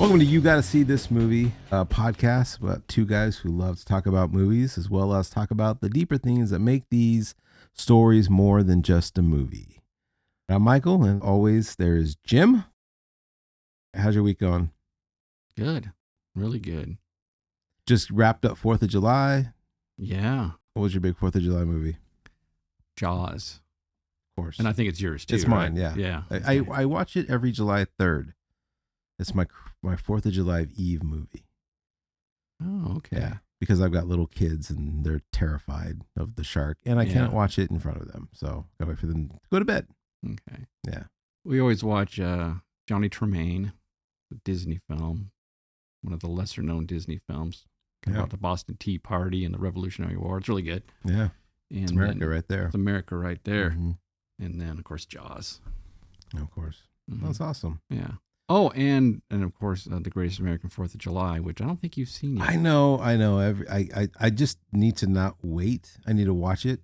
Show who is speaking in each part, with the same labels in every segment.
Speaker 1: Welcome to You Gotta See This Movie podcast about two guys who love to talk about movies as well as talk about the deeper things that make these stories more than just a movie. I'm Michael, and always there is Jim. How's your week going?
Speaker 2: Good. Really good.
Speaker 1: Just wrapped up 4th of July.
Speaker 2: Yeah.
Speaker 1: What was your big 4th of July movie?
Speaker 2: Jaws.
Speaker 1: Of course.
Speaker 2: And I think it's yours too.
Speaker 1: It's mine,
Speaker 2: right?
Speaker 1: yeah.
Speaker 2: Yeah.
Speaker 1: I watch it every July 3rd. It's my 4th of July Eve movie.
Speaker 2: Oh, okay.
Speaker 1: Yeah, because I've got little kids and they're terrified of the shark, and I can't watch it in front of them. So gotta wait for them to go to bed.
Speaker 2: Okay.
Speaker 1: Yeah.
Speaker 2: We always watch Johnny Tremaine, the Disney film, one of the lesser known Disney films about the Boston Tea Party and the Revolutionary War. It's really good.
Speaker 1: Yeah.
Speaker 2: And
Speaker 1: it's America right there.
Speaker 2: It's America right there.
Speaker 1: Mm-hmm.
Speaker 2: And then, of course, Jaws.
Speaker 1: Of course.
Speaker 2: Mm-hmm.
Speaker 1: That's awesome.
Speaker 2: Yeah. Oh, and of course, The Greatest American 4th of July, which I don't think you've seen yet.
Speaker 1: I know. I just need to not wait. I need to watch it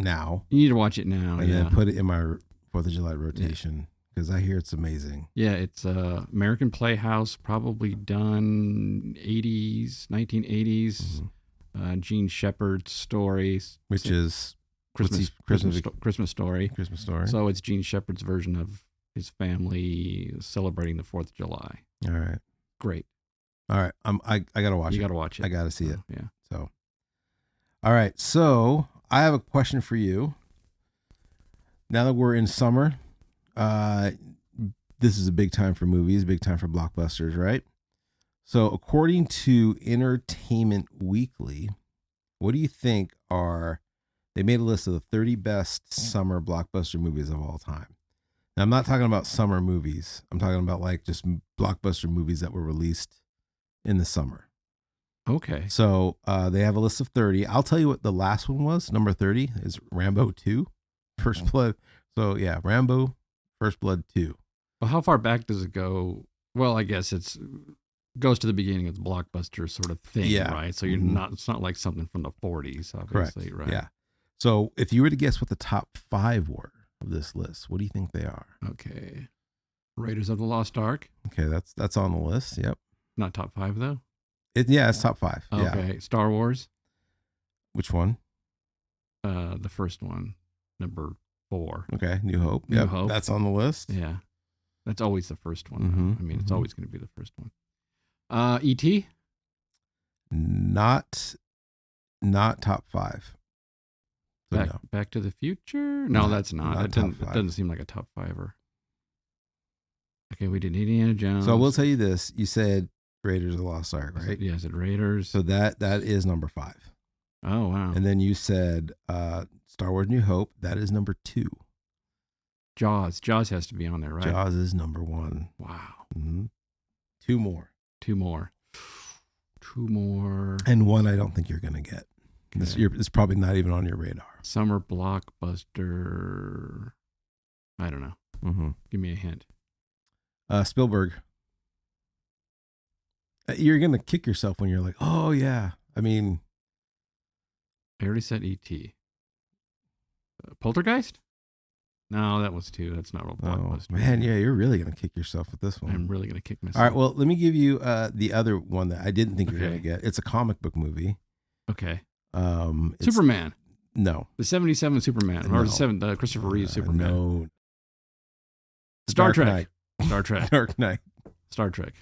Speaker 1: now.
Speaker 2: You need to watch it now.
Speaker 1: And then put it in my 4th of July rotation because I hear it's amazing.
Speaker 2: Yeah, it's American Playhouse, probably done 1980s. Mm-hmm. Gene Shepard's stories.
Speaker 1: Which is
Speaker 2: Christmas Story.
Speaker 1: Christmas Story.
Speaker 2: So it's Gene Shepard's version of his family celebrating the 4th of July.
Speaker 1: All right.
Speaker 2: Great.
Speaker 1: All right. I got to watch it.
Speaker 2: You got to watch it.
Speaker 1: I got to see it.
Speaker 2: Yeah.
Speaker 1: So, all right. So I have a question for you. Now that we're in summer, this is a big time for movies, big time for blockbusters, right? So according to Entertainment Weekly, what do you think they made a list of the 30 best summer blockbuster movies of all time. Now, I'm not talking about summer movies. I'm talking about like just blockbuster movies that were released in the summer.
Speaker 2: Okay.
Speaker 1: So they have a list of 30. I'll tell you what the last one was. Number 30 is Rambo 2, First Blood. So yeah, Rambo, First Blood 2.
Speaker 2: Well, how far back does it go? Well, I guess goes to the beginning of the blockbuster sort of thing, right? So you're it's not like something from the 40s, obviously,
Speaker 1: correct.
Speaker 2: Right?
Speaker 1: Yeah. So if you were to guess what the top 5 were of this list, what do you think they are?
Speaker 2: Okay. Raiders of the Lost Ark.
Speaker 1: Okay, that's on the list. Yep.
Speaker 2: Not top 5 though.
Speaker 1: It's top 5.
Speaker 2: Okay.
Speaker 1: Yeah.
Speaker 2: Star Wars.
Speaker 1: Which one?
Speaker 2: The first one, number 4.
Speaker 1: Okay, New Hope.
Speaker 2: New Hope.
Speaker 1: That's on the list.
Speaker 2: Yeah. That's always the first one.
Speaker 1: Mm-hmm.
Speaker 2: I mean, it's always going to be the first one. E.T.
Speaker 1: Not top 5. So
Speaker 2: Back to the Future? No, that's not. It doesn't seem like a top 5er. Okay, we did Indiana Jones.
Speaker 1: So I will tell you this. You said Raiders of the Lost Ark, right?
Speaker 2: Yeah, I said Raiders.
Speaker 1: So that is number 5.
Speaker 2: Oh, wow.
Speaker 1: And then you said Star Wars New Hope. That is number 2.
Speaker 2: Jaws. Jaws has to be on there, right?
Speaker 1: Jaws is number 1.
Speaker 2: Wow.
Speaker 1: Mm-hmm. 2 more.
Speaker 2: 2 more. 2 more.
Speaker 1: And one I don't think you're going to get.
Speaker 2: Okay.
Speaker 1: It's probably not even on your radar.
Speaker 2: Summer blockbuster. I don't know.
Speaker 1: Mm-hmm.
Speaker 2: Give me a hint.
Speaker 1: Spielberg. You're going to kick yourself when you're like, oh, yeah. I mean.
Speaker 2: I already said E.T. Poltergeist? No, that was 2. That's not real blockbuster.
Speaker 1: Oh, man, yeah, you're really going to kick yourself with this one.
Speaker 2: I'm really going to kick myself.
Speaker 1: All right, well, let me give you the other one that I didn't think you were going to get. It's a comic book movie.
Speaker 2: Okay. Superman.
Speaker 1: No.
Speaker 2: The 77 Superman.
Speaker 1: No.
Speaker 2: Or the Christopher Reeve Superman.
Speaker 1: No.
Speaker 2: Star Trek.
Speaker 1: Knight.
Speaker 2: Star Trek.
Speaker 1: Dark Knight.
Speaker 2: Star Trek.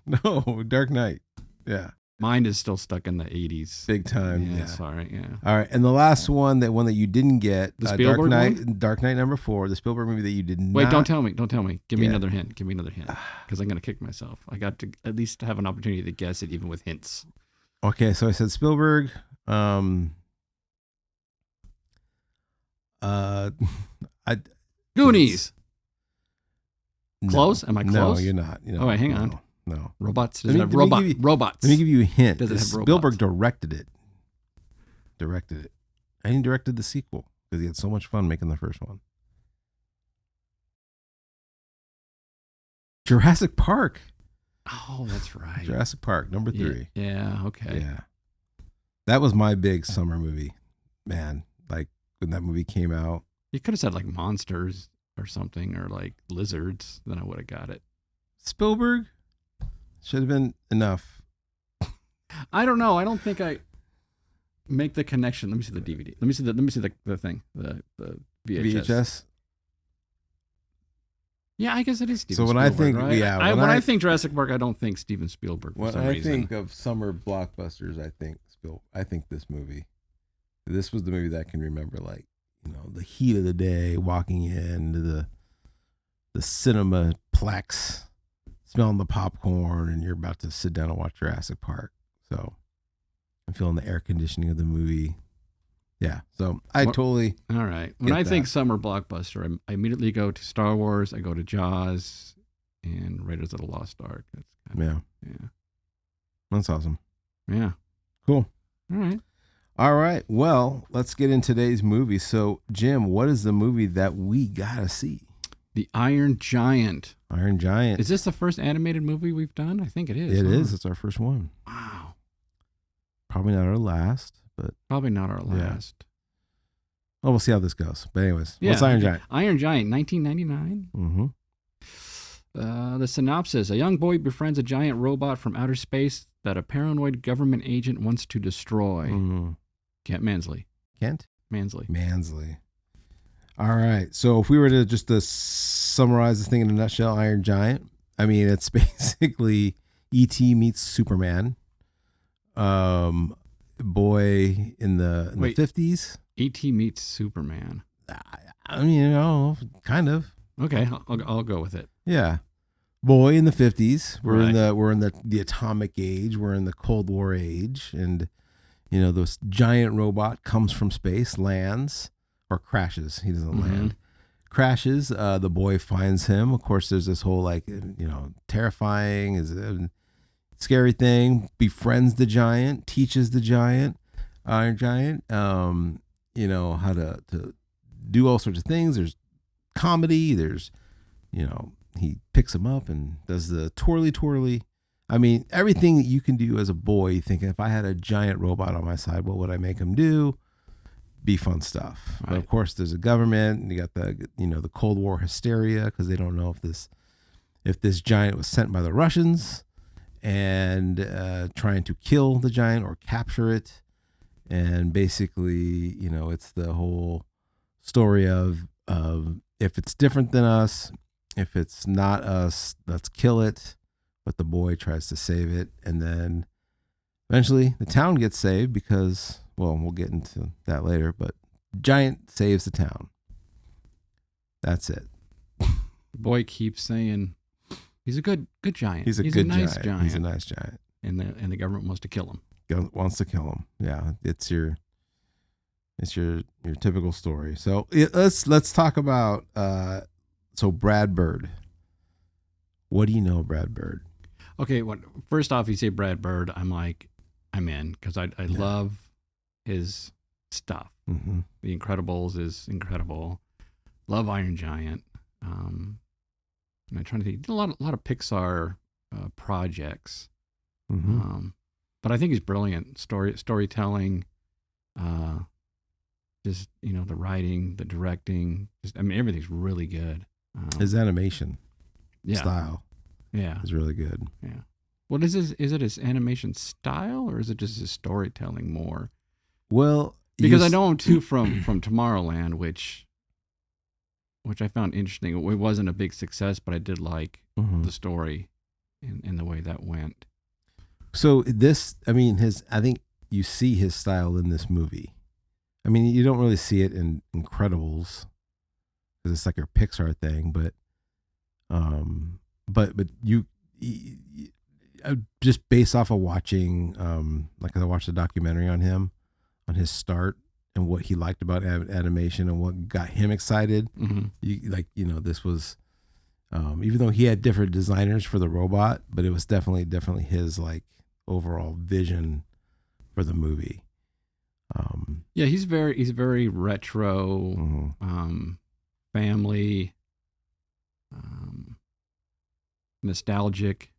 Speaker 1: No, Dark Knight. Yeah.
Speaker 2: Mine is still stuck in the 80s.
Speaker 1: Big time.
Speaker 2: Yeah. Sorry. Yeah.
Speaker 1: All right. And the last one that you didn't get.
Speaker 2: The Spielberg
Speaker 1: Dark Knight number 4, the Spielberg movie that you did not.
Speaker 2: Wait, don't tell me. Give me another hint. Give me another hint. Because I'm going to kick myself. I got to at least have an opportunity to guess it even with hints.
Speaker 1: Okay. So I said Spielberg.
Speaker 2: Goonies. Close? Am I close?
Speaker 1: No, you're not.
Speaker 2: Oh, wait, hang on.
Speaker 1: No.
Speaker 2: Robots. Does it have robots?
Speaker 1: Let me give you a hint.
Speaker 2: Does it have
Speaker 1: Spielberg
Speaker 2: robots?
Speaker 1: directed it. And he directed the sequel because he had so much fun making the first one. Jurassic Park.
Speaker 2: Oh, that's right.
Speaker 1: Jurassic Park, number 3.
Speaker 2: Yeah, okay.
Speaker 1: Yeah. That was my big summer movie. Man, like when that movie came out.
Speaker 2: You could have said like monsters or something, or like lizards, then I would have got it.
Speaker 1: Spielberg? Should have been enough.
Speaker 2: I don't know. I don't think I make the connection. Let me see the DVD. Let me see the thing. The VHS. Yeah, I guess it is Steven
Speaker 1: So when
Speaker 2: Spielberg,
Speaker 1: I think,
Speaker 2: right?
Speaker 1: yeah,
Speaker 2: when I think Jurassic Park, I don't think Steven Spielberg for
Speaker 1: when
Speaker 2: some
Speaker 1: I
Speaker 2: reason.
Speaker 1: think of summer blockbusters, I think this movie. This was the movie that I can remember, like, you know, the heat of the day, walking into the Cinemaplex, smelling the popcorn, and you're about to sit down and watch Jurassic Park. So I'm feeling the air conditioning of the movie. Yeah, so totally.
Speaker 2: All right. When I think summer blockbuster, I immediately go to Star Wars. I go to Jaws, and Raiders of the Lost Ark. That's
Speaker 1: yeah. That's awesome.
Speaker 2: Yeah.
Speaker 1: Cool.
Speaker 2: All
Speaker 1: right. Well, let's get in today's movie. So, Jim, what is the movie that we gotta see?
Speaker 2: The Iron Giant.
Speaker 1: Iron Giant.
Speaker 2: Is this the first animated movie we've done? I think it is.
Speaker 1: It is. It's our first one.
Speaker 2: Wow.
Speaker 1: Probably not our last, but
Speaker 2: probably not our last.
Speaker 1: Well, we'll see how this goes. But anyways, what's Iron Giant?
Speaker 2: Iron Giant, 1999.
Speaker 1: Mm-hmm.
Speaker 2: The synopsis: a young boy befriends a giant robot from outer space that a paranoid government agent wants to destroy.
Speaker 1: Mm-hmm.
Speaker 2: Kent Mansley.
Speaker 1: Mansley. All right. So if we were to just summarize this thing in a nutshell, Iron Giant, I mean, it's basically E.T. meets Superman. Boy in the 50s.
Speaker 2: E.T. meets Superman.
Speaker 1: I mean, you know, kind of.
Speaker 2: Okay, I'll go with it.
Speaker 1: Yeah. Boy in the 50s. We're in the atomic age. We're in the Cold War age, and you know, this giant robot comes from space, lands, or crashes. He doesn't land. Crashes. The boy finds him. Of course, there's this whole, like, you know, terrifying, is a scary thing. Befriends the giant, teaches the giant, Iron Giant, you know, how to do all sorts of things. There's comedy. There's, you know, he picks him up and does the twirly. I mean, everything that you can do as a boy. You think, if I had a giant robot on my side, what would I make him do? Be fun stuff. Right. But of course, there's a government, and you got the Cold War hysteria, because they don't know if this giant was sent by the Russians and trying to kill the giant or capture it. And basically, you know, it's the whole story of if it's different than us, if it's not us, let's kill it. But the boy tries to save it, and then eventually the town gets saved because, well, we'll get into that later, but giant saves the town. That's it.
Speaker 2: The boy keeps saying he's a good giant.
Speaker 1: He's a nice giant. He's a nice giant.
Speaker 2: And the government wants to kill him.
Speaker 1: Wants to kill him. Yeah, it's your typical story. So let's talk about Brad Bird. What do you know of Brad Bird?
Speaker 2: Okay, first off, you say Brad Bird, I'm in, because I love his stuff.
Speaker 1: Mm-hmm.
Speaker 2: The Incredibles is incredible. Love Iron Giant. And I'm trying to think. He did a lot of Pixar projects.
Speaker 1: Mm-hmm.
Speaker 2: But I think he's brilliant. Storytelling, just, you know, the writing, the directing. Everything's really good.
Speaker 1: His animation style,
Speaker 2: is
Speaker 1: really good.
Speaker 2: Yeah. What is his? Is it his animation style, or is it just his storytelling more?
Speaker 1: Well,
Speaker 2: because I know him too from Tomorrowland, which I found interesting. It wasn't a big success, but I did like the story and the way that went.
Speaker 1: So this, I think you see his style in this movie. I mean, you don't really see it in Incredibles because it's like a Pixar thing, but you just based off of watching, like I watched a documentary on him, on his start and what he liked about animation and what got him excited.
Speaker 2: Mm-hmm.
Speaker 1: This was, even though he had different designers for the robot, but it was definitely his like overall vision for the movie.
Speaker 2: Yeah, he's very retro, family, nostalgic,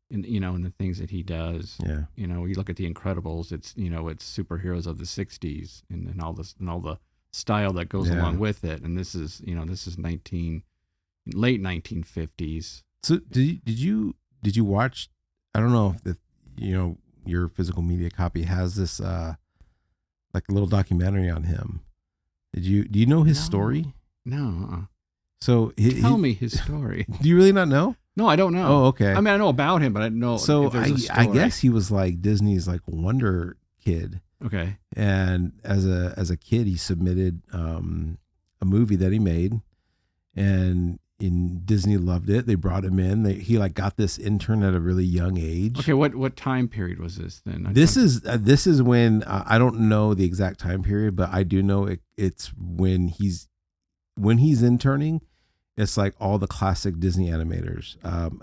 Speaker 2: in the things that he does.
Speaker 1: Yeah,
Speaker 2: you look at the Incredibles, it's superheroes of the '60s and all this and all the style that goes along with it. And this is late 1950s.
Speaker 1: So did you watch I don't know if your physical media copy has this like a little documentary on him. Do you know his story?
Speaker 2: No.
Speaker 1: So
Speaker 2: tell me his story.
Speaker 1: Do you really not know?
Speaker 2: No, I don't know.
Speaker 1: Oh, okay.
Speaker 2: I mean, I know about him, but I don't know.
Speaker 1: So
Speaker 2: if there's a story.
Speaker 1: I guess he was like Disney's like wonder kid.
Speaker 2: Okay.
Speaker 1: And as a kid, he submitted a movie that he made, and Disney loved it. They brought him in. He like got this intern at a really young age.
Speaker 2: Okay, what time period was this then?
Speaker 1: This is when I don't know the exact time period, but I do know it's when he's interning. It's like all the classic Disney animators.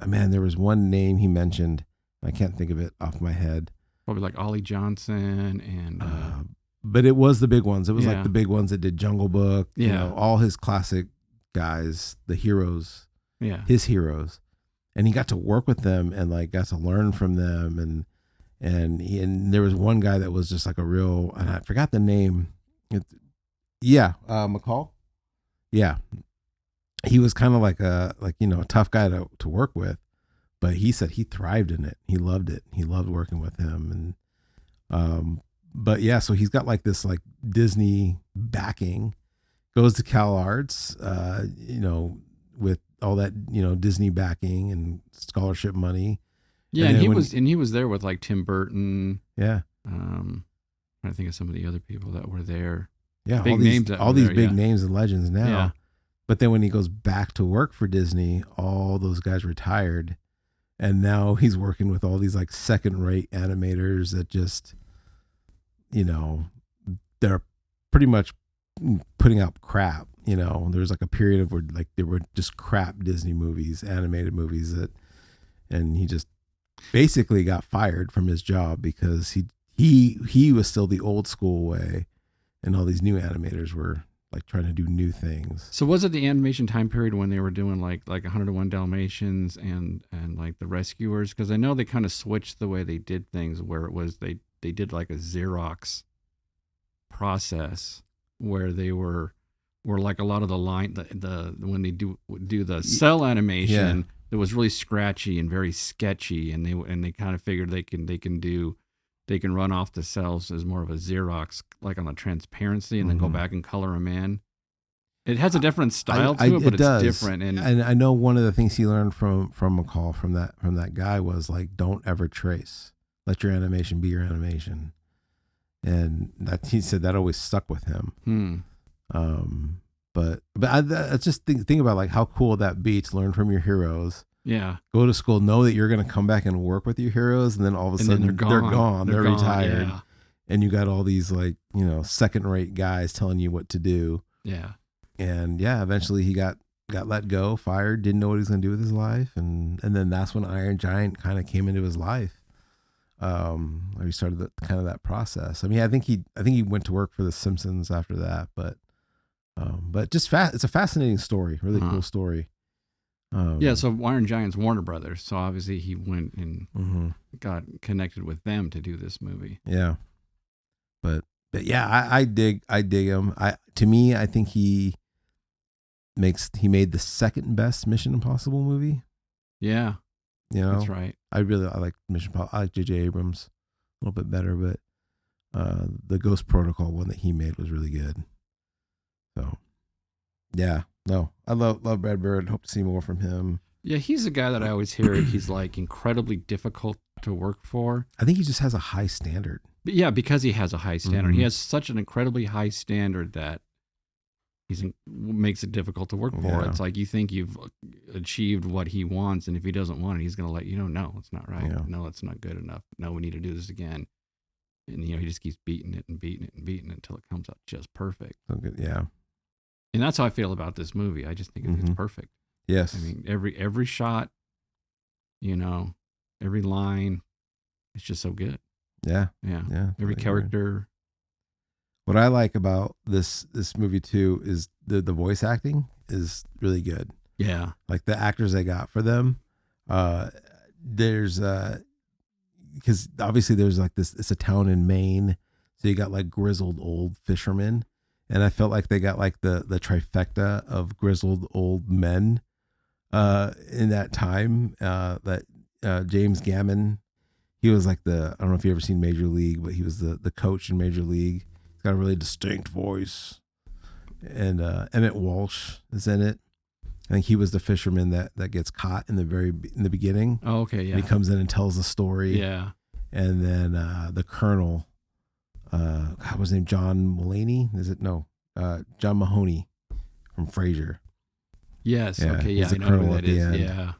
Speaker 1: Man, there was one name he mentioned. I can't think of it off my head.
Speaker 2: Probably like Ollie Johnson and.
Speaker 1: But it was the big ones. It was like the big ones that did Jungle Book.
Speaker 2: Yeah.
Speaker 1: You know, all his classic guys, the heroes.
Speaker 2: Yeah.
Speaker 1: His heroes, and he got to work with them and like got to learn from them. And there was one guy that was just like a real, and I forgot the name. McCall. Yeah. He was kind of like a tough guy to work with, but he said he thrived in it. He loved it. He loved working with him. And, but yeah, so he's got like this like Disney backing, goes to Cal Arts, with all that, Disney backing and scholarship money.
Speaker 2: Yeah. And he was there with like Tim Burton.
Speaker 1: Yeah.
Speaker 2: Trying to think of some of the other people that were there.
Speaker 1: Yeah.
Speaker 2: Big names.
Speaker 1: All these big names and legends now.
Speaker 2: Yeah.
Speaker 1: But then when he goes back to work for Disney, all those guys retired. And now he's working with all these like second-rate animators that just, they're pretty much putting out crap. There's like a period of where like there were just crap Disney movies, animated movies and he just basically got fired from his job because he was still the old school way, and all these new animators were like trying to do new things.
Speaker 2: So was it the animation time period when they were doing like 101 Dalmatians and like the Rescuers? Because I know they kind of switched the way they did things, where it was they did like a Xerox process where they were like a lot of the line the when they do the cell animation that was really scratchy and very sketchy, and they kind of figured they can run off the cells as more of a Xerox, like on a transparency, and then go back and color them in. It has a different style to it, but it's different. And
Speaker 1: I know one of the things he learned from McCall, from that guy, was like, don't ever trace. Let your animation be your animation. And that, he said, that always stuck with him. But I just think about like how cool that be to learn from your heroes.
Speaker 2: Yeah.
Speaker 1: Go to school, know that you're going to come back and work with your heroes, and then all of a sudden they're gone. They're retired.
Speaker 2: Yeah.
Speaker 1: And you got all these like, second-rate guys telling you what to do.
Speaker 2: Yeah.
Speaker 1: And yeah, eventually he got let go, fired, didn't know what he was going to do with his life, and then that's when Iron Giant kind of came into his life. He started that process. I mean, I think he went to work for The Simpsons after that, but just it's a fascinating story, really cool story.
Speaker 2: So Iron Giant's Warner Brothers, so obviously he went and got connected with them to do this movie.
Speaker 1: Yeah, but yeah, I dig him. To me, I think he made the second best Mission Impossible movie.
Speaker 2: Yeah, that's right.
Speaker 1: I like Mission Impossible. I like J.J. Abrams a little bit better, but the Ghost Protocol one that he made was really good. So yeah. No, I love Brad Bird. Hope to see more from him.
Speaker 2: Yeah, he's a guy that I always hear he's like incredibly difficult to work for.
Speaker 1: I think he just has a high standard.
Speaker 2: But yeah, because he has a high standard. He has such an incredibly high standard that makes it difficult to work for.
Speaker 1: Yeah.
Speaker 2: It's like you think you've achieved what he wants, and if he doesn't want it, he's going to let you know, no, it's not right.
Speaker 1: Yeah.
Speaker 2: No, it's not good enough. No, we need to do this again. And he just keeps beating it and beating it and beating it until it comes out just perfect.
Speaker 1: Okay, yeah.
Speaker 2: And that's how I feel about this movie. I just think it's perfect.
Speaker 1: Yes.
Speaker 2: I mean, every shot, every line, it's just so good.
Speaker 1: Yeah.
Speaker 2: Yeah.
Speaker 1: Yeah.
Speaker 2: Every character.
Speaker 1: What I like about this movie too is the voice acting is really good.
Speaker 2: Yeah.
Speaker 1: Like the actors they got for them. There's because obviously there's like this, it's a town in Maine. So you got like grizzled old fishermen. And I felt like they got like the trifecta of grizzled old men in that time. That James Gammon. He was like I don't know if you ever seen Major League, but he was the coach in Major League. He's got a really distinct voice. And Emmett Walsh is in it. I think he was the fisherman that gets caught in the beginning.
Speaker 2: Oh, okay, yeah.
Speaker 1: And he comes in and tells the story.
Speaker 2: Yeah.
Speaker 1: And then the colonel, what was his name? John Mulaney? Is it? No. John Mahoney from Frasier.
Speaker 2: Yes.
Speaker 1: Yeah,
Speaker 2: Okay. Yeah.
Speaker 1: he's the
Speaker 2: I know who
Speaker 1: colonel
Speaker 2: that
Speaker 1: at the
Speaker 2: is.
Speaker 1: end.
Speaker 2: Yeah.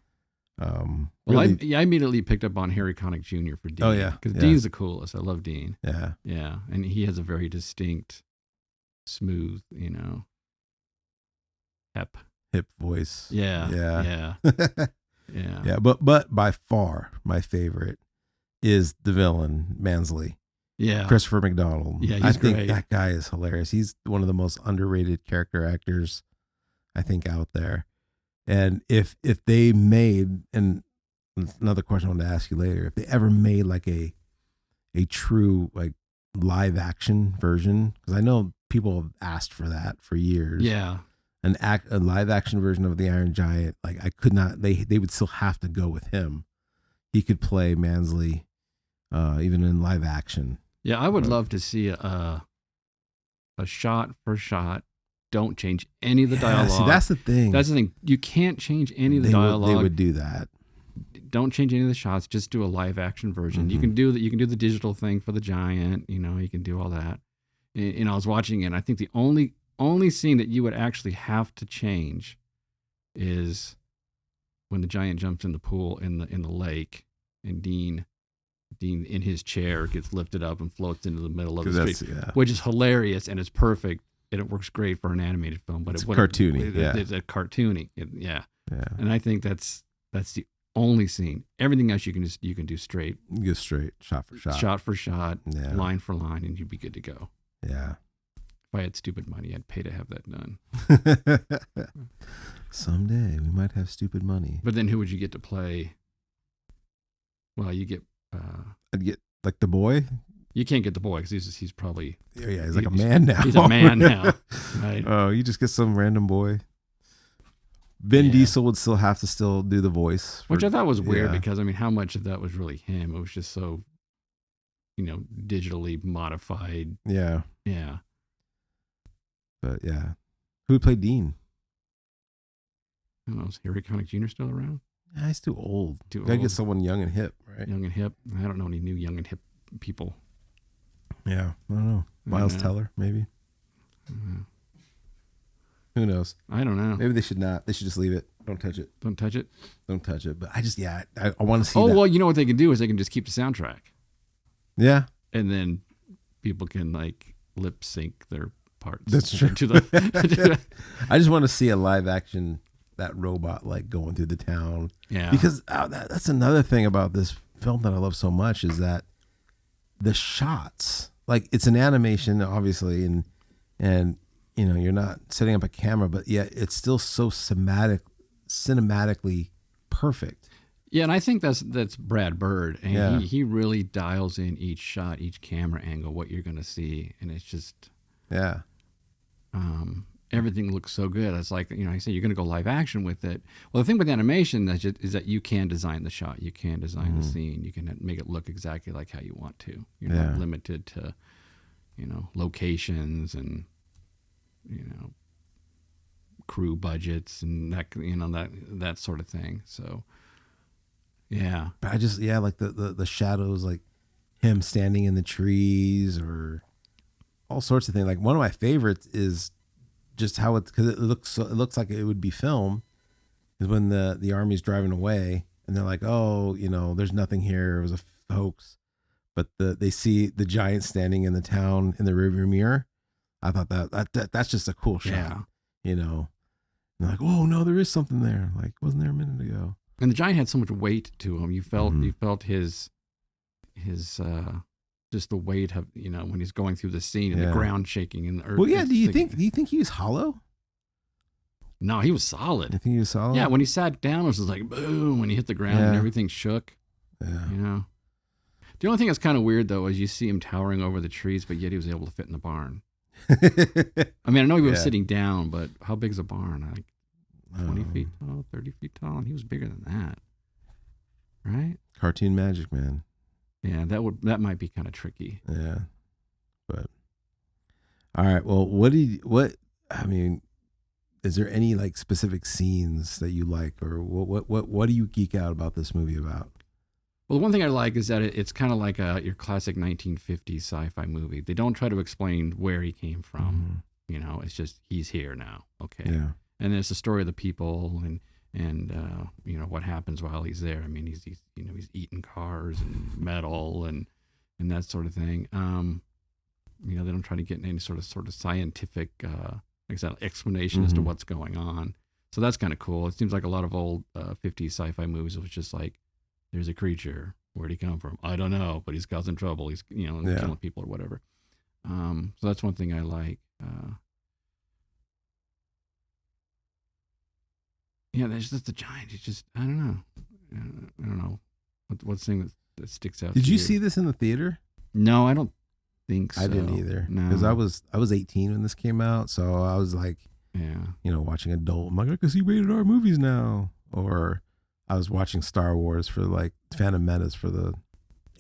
Speaker 2: Well,
Speaker 1: Really,
Speaker 2: I immediately picked up on Harry Connick Jr. for Dean.
Speaker 1: Oh, yeah,
Speaker 2: Because
Speaker 1: yeah.
Speaker 2: Dean's the coolest. I love Dean.
Speaker 1: yeah,
Speaker 2: Yeah. And he has a very distinct, smooth,
Speaker 1: hip voice.
Speaker 2: Yeah.
Speaker 1: Yeah.
Speaker 2: Yeah. Yeah.
Speaker 1: Yeah, but by far my favorite is the villain Mansley,
Speaker 2: Yeah.
Speaker 1: Christopher McDonald.
Speaker 2: Yeah,
Speaker 1: I
Speaker 2: he's
Speaker 1: think
Speaker 2: great.
Speaker 1: that guy is hilarious. He's one of the most underrated character actors I think out there. And if they made, and another question I want to ask you later, if they ever made like a true like live action version, because I know people have asked for that for years.
Speaker 2: Yeah.
Speaker 1: A live action version of the Iron Giant, like I could not. They would still have to go with him. He could play Mansley, even in live action.
Speaker 2: Yeah. I would love to see a shot for shot. Don't change any of the dialogue.
Speaker 1: See, that's the thing.
Speaker 2: That's the thing. You can't change any of the
Speaker 1: They
Speaker 2: dialogue.
Speaker 1: would do that.
Speaker 2: Don't change any of the shots. Just do a live action version.
Speaker 1: Mm-hmm.
Speaker 2: You can do that. You can do the digital thing for the giant. You can do all that. And I was watching it. And I think the only scene that you would actually have to change is when the giant jumps in the pool in the lake, and Dean in his chair gets lifted up and floats into the middle of the street, which is hilarious and it's perfect. And it works great for an animated film, but
Speaker 1: it's cartoony.
Speaker 2: It's a cartoony. Yeah.
Speaker 1: Yeah.
Speaker 2: And I think that's the only scene. Everything else you can do straight.
Speaker 1: You go straight, shot for shot.
Speaker 2: Shot for shot,
Speaker 1: Yeah.
Speaker 2: line for line, and you'd be good to go.
Speaker 1: Yeah.
Speaker 2: If I had stupid money, I'd pay to have that done.
Speaker 1: Someday we might have stupid money.
Speaker 2: But then who would you get to play? Well, you get
Speaker 1: I'd get like the boy.
Speaker 2: you can't get the boy because he's probably
Speaker 1: He's like a man now.
Speaker 2: He's a man now, right?
Speaker 1: Oh, you just get some random boy. Vin Diesel would still have to do the voice,
Speaker 2: which I thought was weird because how much of that was really him? It was just so, digitally modified.
Speaker 1: Yeah.
Speaker 2: Yeah.
Speaker 1: But yeah, who would play Dean?
Speaker 2: I don't know. Is Harry Connick Jr. still around?
Speaker 1: Yeah, he's too old.
Speaker 2: Gotta
Speaker 1: get someone young and hip, right?
Speaker 2: Young and hip. I don't know any new young and hip people.
Speaker 1: Yeah, I don't know. Miles Teller, maybe.
Speaker 2: Mm-hmm.
Speaker 1: Who knows?
Speaker 2: I don't know.
Speaker 1: Maybe they should not. They should just leave it. Don't touch it.
Speaker 2: Don't touch it.
Speaker 1: Don't touch it. But I just, I want to see.
Speaker 2: Oh,
Speaker 1: that.
Speaker 2: well, you know what they can do is they can just keep the soundtrack.
Speaker 1: Yeah.
Speaker 2: And then people can lip sync their parts.
Speaker 1: That's true.
Speaker 2: To the
Speaker 1: I just want to see a live action, that robot going through the town.
Speaker 2: Yeah.
Speaker 1: Because that's another thing about this film that I love so much is that the shots, it's an animation, obviously, and you're not setting up a camera, but yet it's still so cinematically perfect.
Speaker 2: Yeah, and I think that's Brad Bird, and he really dials in each shot, each camera angle, what you're going to see, and it's just everything looks so good. It's like I say you're going to go live action with it. Well, the thing with animation is that you can design the shot, you can design the scene, you can make it look exactly like how you want to. You're not limited to locations and crew budgets and that sort of thing. So yeah,
Speaker 1: but I just like the shadows, like him standing in the trees or all sorts of things. Like one of my favorites is just how because it looks like it would be film, is when the army's driving away and they're like, oh, there's nothing here, it was a hoax, but they see the giant standing in the town in the rearview mirror. I thought that's just a cool shot. And they're like, oh no, there is something there. Like, wasn't there a minute ago? And
Speaker 2: the giant had so much weight to him. You felt his just the weight of when he's going through the scene and the ground shaking and the earth.
Speaker 1: Well, yeah. Do you think he was hollow?
Speaker 2: No, he was solid.
Speaker 1: You think he was solid?
Speaker 2: Yeah, when he sat down, it was just like boom when he hit the ground and everything shook.
Speaker 1: Yeah.
Speaker 2: The only thing that's kind of weird though is you see him towering over the trees, but yet he was able to fit in the barn. I know he was sitting down, but how big is a barn? 20 feet tall, 30 feet tall, and he was bigger than that. right?
Speaker 1: Cartoon magic, man.
Speaker 2: Yeah, that might be kind of tricky.
Speaker 1: Yeah, but all right. Well, what? I mean, is there any like specific scenes that you like, or what do you geek out about this movie about?
Speaker 2: Well, the one thing I like is that it's kind of like your classic 1950s sci-fi movie. They don't try to explain where he came from.
Speaker 1: Mhm.
Speaker 2: It's just he's here now. Okay.
Speaker 1: Yeah.
Speaker 2: And it's the story of the people and what happens while he's there. I mean, he's he's eating cars and metal and that sort of thing. They don't try to get any sort of scientific like I said, explanation as to
Speaker 1: Mhm.
Speaker 2: what's going on. So that's kind of cool. It seems like a lot of old 50s sci-fi movies. It was just like, there's a creature. Where'd he come from? I don't know, but he's causing trouble. He's
Speaker 1: Yeah.
Speaker 2: killing people or whatever. So that's one thing I like. Yeah, there's just the giant. It's just I don't know. I don't know what's the thing that sticks out.
Speaker 1: Did
Speaker 2: to
Speaker 1: you see this in the theater?
Speaker 2: No, I don't think so.
Speaker 1: I didn't either,
Speaker 2: No,
Speaker 1: because I was 18 when this came out, so I was like,
Speaker 2: yeah.
Speaker 1: watching adult. I'm like, I can see rated R movies now, or I was watching Star Wars for like Phantom Menace for the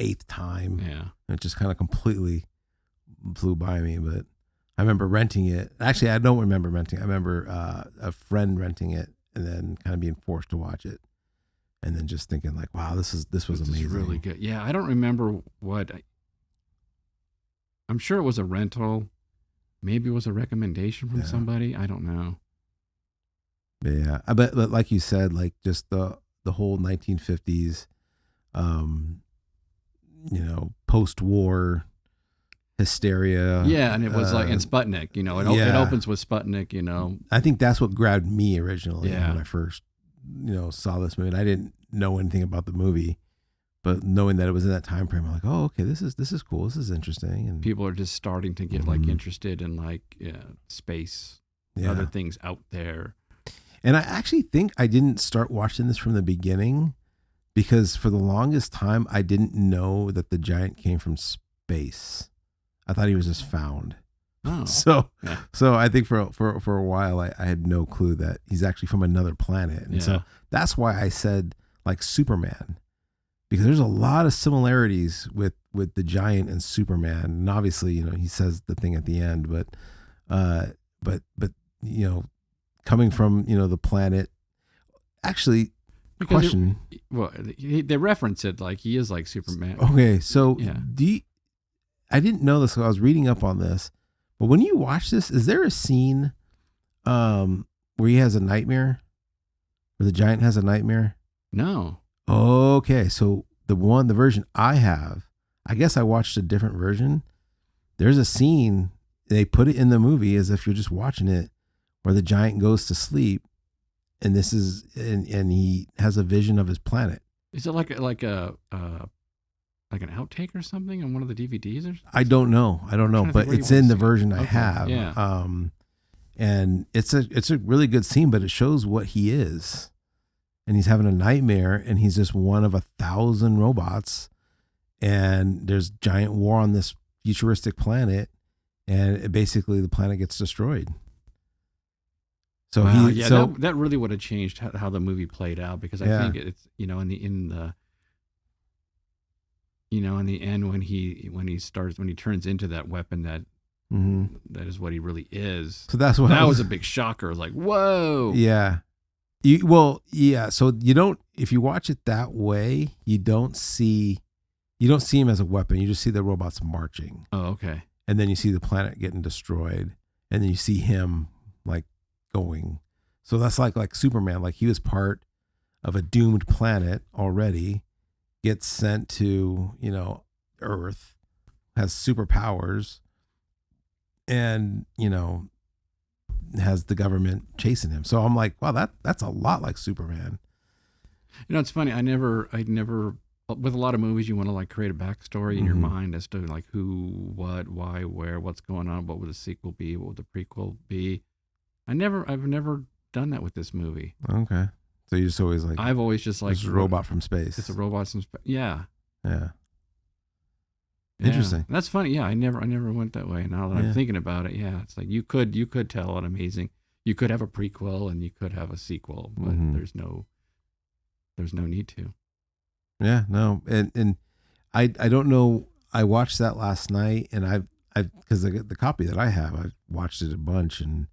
Speaker 1: 8th time.
Speaker 2: Yeah.
Speaker 1: And it just kind of completely flew by me. But I remember renting it. Actually, I don't remember renting. I remember a friend renting it and then kind of being forced to watch it, and then just thinking like, wow, this was
Speaker 2: This is
Speaker 1: amazing.
Speaker 2: really good. Yeah, I don't remember what. I'm sure it was a rental. Maybe it was a recommendation from
Speaker 1: Yeah.
Speaker 2: somebody. I don't know.
Speaker 1: But yeah, I bet, like you said, like just the whole 1950s, post-war hysteria.
Speaker 2: Yeah, and it was like in Sputnik. It
Speaker 1: yeah.
Speaker 2: opens with Sputnik.
Speaker 1: I think that's what grabbed me originally
Speaker 2: Yeah.
Speaker 1: when I first, saw this movie. And I didn't know anything about the movie, but knowing that it was in that time frame, I'm like, oh, okay, this is cool. This is interesting. And
Speaker 2: People are just starting to get like
Speaker 1: Mhm.
Speaker 2: interested in like space,
Speaker 1: yeah.
Speaker 2: other things out there.
Speaker 1: And I actually think I didn't start watching this from the beginning, because for the longest time I didn't know that the giant came from space. I thought he was just found.
Speaker 2: Oh,
Speaker 1: So
Speaker 2: yeah.
Speaker 1: so I think for a while I had no clue that he's actually from another planet. And
Speaker 2: Yeah.
Speaker 1: so that's why I said like Superman, because there's a lot of similarities with the giant and Superman. And obviously, he says the thing at the end, but coming from, the planet. Actually,
Speaker 2: Because
Speaker 1: question.
Speaker 2: they reference it like he is like Superman.
Speaker 1: Okay, so
Speaker 2: Yeah.
Speaker 1: I didn't know this, so I was reading up on this. But when you watch this, is there a scene where he has a nightmare? Where the giant has a nightmare?
Speaker 2: No.
Speaker 1: Okay, so the version I have, I guess I watched a different version. There's a scene, they put it in the movie as if you're just watching it, where the giant goes to sleep, and and he has a vision of his planet.
Speaker 2: Is it like an outtake or something on one of the DVDs or something?
Speaker 1: I don't know,
Speaker 2: trying to think
Speaker 1: but
Speaker 2: where you
Speaker 1: it's
Speaker 2: would
Speaker 1: in the
Speaker 2: see it.
Speaker 1: version I
Speaker 2: Okay,
Speaker 1: have.
Speaker 2: yeah.
Speaker 1: And it's a really good scene, but it shows what he is. And he's having a nightmare, and he's just one of 1,000 robots, and there's giant war on this futuristic planet, and basically the planet gets destroyed. So
Speaker 2: Wow,
Speaker 1: he
Speaker 2: yeah,
Speaker 1: so
Speaker 2: that really would have changed how the movie played out, because I
Speaker 1: Yeah.
Speaker 2: think it's in the end when he turns into that weapon that
Speaker 1: mhm.
Speaker 2: that is what he really is.
Speaker 1: So that's what
Speaker 2: That was a big shocker. It was like, whoa.
Speaker 1: Yeah. So you don't, if you watch it that way, you don't see him as a weapon. You just see the robots marching,
Speaker 2: Oh, okay.
Speaker 1: and then you see the planet getting destroyed, and then you see him like going. So that's like Superman. Like he was part of a doomed planet already, gets sent to, Earth, has superpowers, and, has the government chasing him. So I'm like, wow, that's a lot like Superman.
Speaker 2: It's funny. I never, with a lot of movies, you want to like create a backstory in your
Speaker 1: Mhm.
Speaker 2: mind as to like who, what, why, where, what's going on, what would the sequel be, what would the prequel be. I've never done that with this movie.
Speaker 1: Okay. So you just always like,
Speaker 2: I've always just like
Speaker 1: it's a robot from space.
Speaker 2: It's a robot from space. Yeah.
Speaker 1: Yeah.
Speaker 2: Yeah.
Speaker 1: Interesting.
Speaker 2: That's funny. Yeah, I never went that way. Now that
Speaker 1: Yeah.
Speaker 2: I'm thinking about it, yeah, it's like you could tell an amazing. You could have a prequel and you could have a sequel, but
Speaker 1: Mhm.
Speaker 2: there's no need to.
Speaker 1: Yeah, no, and I don't know. I watched that last night, and I because the copy that I have, I watched it a bunch, and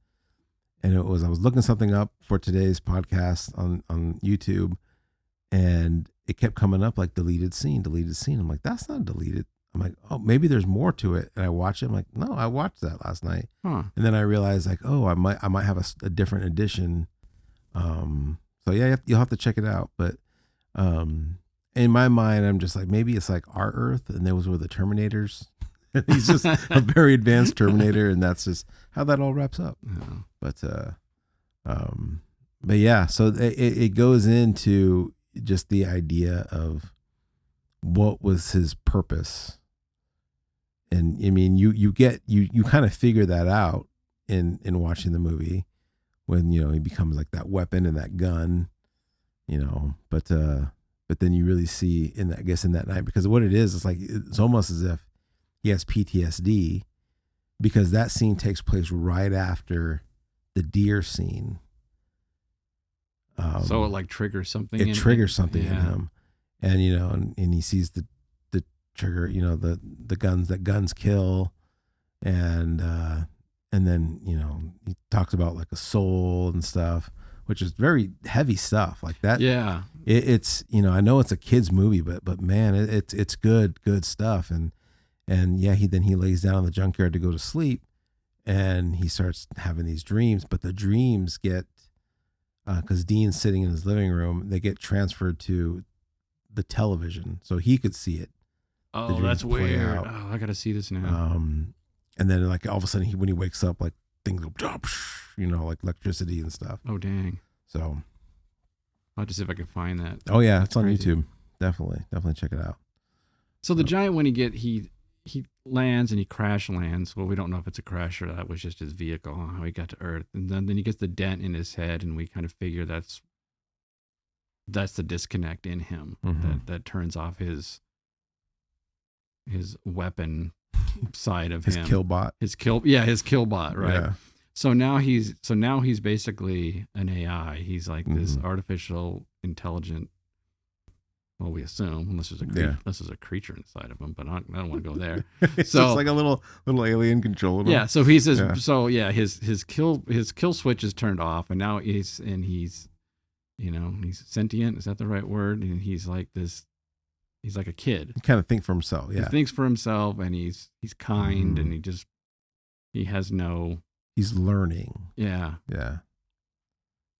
Speaker 1: it was I was looking something up for today's podcast on YouTube, and it kept coming up like deleted scene, deleted scene. I'm like, that's not deleted. I'm like, oh, maybe there's more to it, and I watch it. I'm like, no, I watched that last night,
Speaker 2: Huh.
Speaker 1: and then I realized like, oh, I might have a different edition. So yeah, you'll have to check it out, but in my mind, I'm just like, maybe it's like our Earth, and those were the Terminators. He's just a very advanced Terminator, and that's just how that all wraps up.
Speaker 2: Yeah.
Speaker 1: But yeah, so it goes into just the idea of what was his purpose, and I mean, you kind of figure that out in watching the movie when he becomes like that weapon and that gun, but then you really see in that, I guess in that night, because what it is, it's like it's almost as if he has PTSD, because that scene takes place right after the deer scene.
Speaker 2: So it like triggers something.
Speaker 1: It triggers something in him, and and he sees the trigger, the guns kill, and then he talks about like a soul and stuff, which is very heavy stuff like that.
Speaker 2: Yeah,
Speaker 1: it's I know it's a kids movie, but man, it's good stuff, and yeah, he lays down in the junkyard to go to sleep, and he starts having these dreams, but the dreams get because Dean's sitting in his living room, they get transferred to the television so he could see it.
Speaker 2: Oh, that's weird. Oh, I gotta see this now.
Speaker 1: And then like all of a sudden when he wakes up, like things go, like electricity and stuff.
Speaker 2: Oh, dang.
Speaker 1: So
Speaker 2: I'll have to see if I can find that.
Speaker 1: Oh yeah,
Speaker 2: That's
Speaker 1: it's on
Speaker 2: crazy.
Speaker 1: YouTube. Definitely check it out.
Speaker 2: So the giant, when he lands and he crash lands. Well, we don't know if it's a crash or that was just his vehicle, how he got to Earth. And then he gets the dent in his head, and we kind of figure that's the disconnect in him that turns off his weapon side of
Speaker 1: his
Speaker 2: him.
Speaker 1: Killbot.
Speaker 2: His killbot, right?
Speaker 1: Yeah.
Speaker 2: So now he's basically an AI. He's like this artificial intelligent. Well, we assume, unless there's a creature inside of him, but I don't want to go there.
Speaker 1: It's
Speaker 2: So
Speaker 1: just like a little alien controlling him.
Speaker 2: yeah, so he's his kill switch is turned off, and now he's sentient. Is that the right word? And he's like this. He's like a kid.
Speaker 1: He kind of think for himself. Yeah.
Speaker 2: He thinks for himself, and he's kind, and he has no.
Speaker 1: He's learning.
Speaker 2: Yeah.
Speaker 1: Yeah.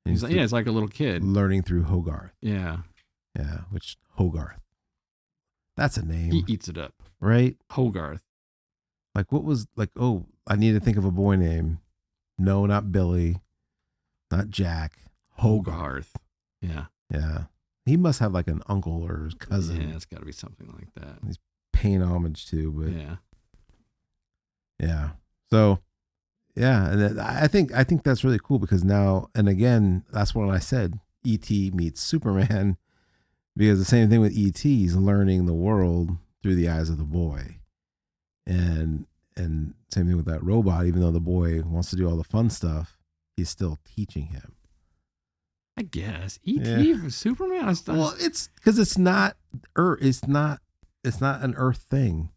Speaker 2: It's like a little kid
Speaker 1: learning through Hogarth.
Speaker 2: Yeah.
Speaker 1: Yeah, which Hogarth. That's a name.
Speaker 2: He eats it up.
Speaker 1: Right?
Speaker 2: Hogarth.
Speaker 1: Like what was like, oh, I need to think of a boy name. No, not Billy. Not Jack. Hogarth.
Speaker 2: Yeah.
Speaker 1: Yeah. He must have like an uncle or his cousin.
Speaker 2: Yeah, it's got to be something like that.
Speaker 1: He's paying homage to, but
Speaker 2: yeah.
Speaker 1: Yeah. So yeah, and I think that's really cool because now, and again, that's what I said. E.T. meets Superman. Because the same thing with E.T., he's learning the world through the eyes of the boy. And same thing with that robot, even though the boy wants to do all the fun stuff, he's still teaching him.
Speaker 2: I guess. E.T. Superman?
Speaker 1: Well, it's because it's not Earth. It's not an Earth thing.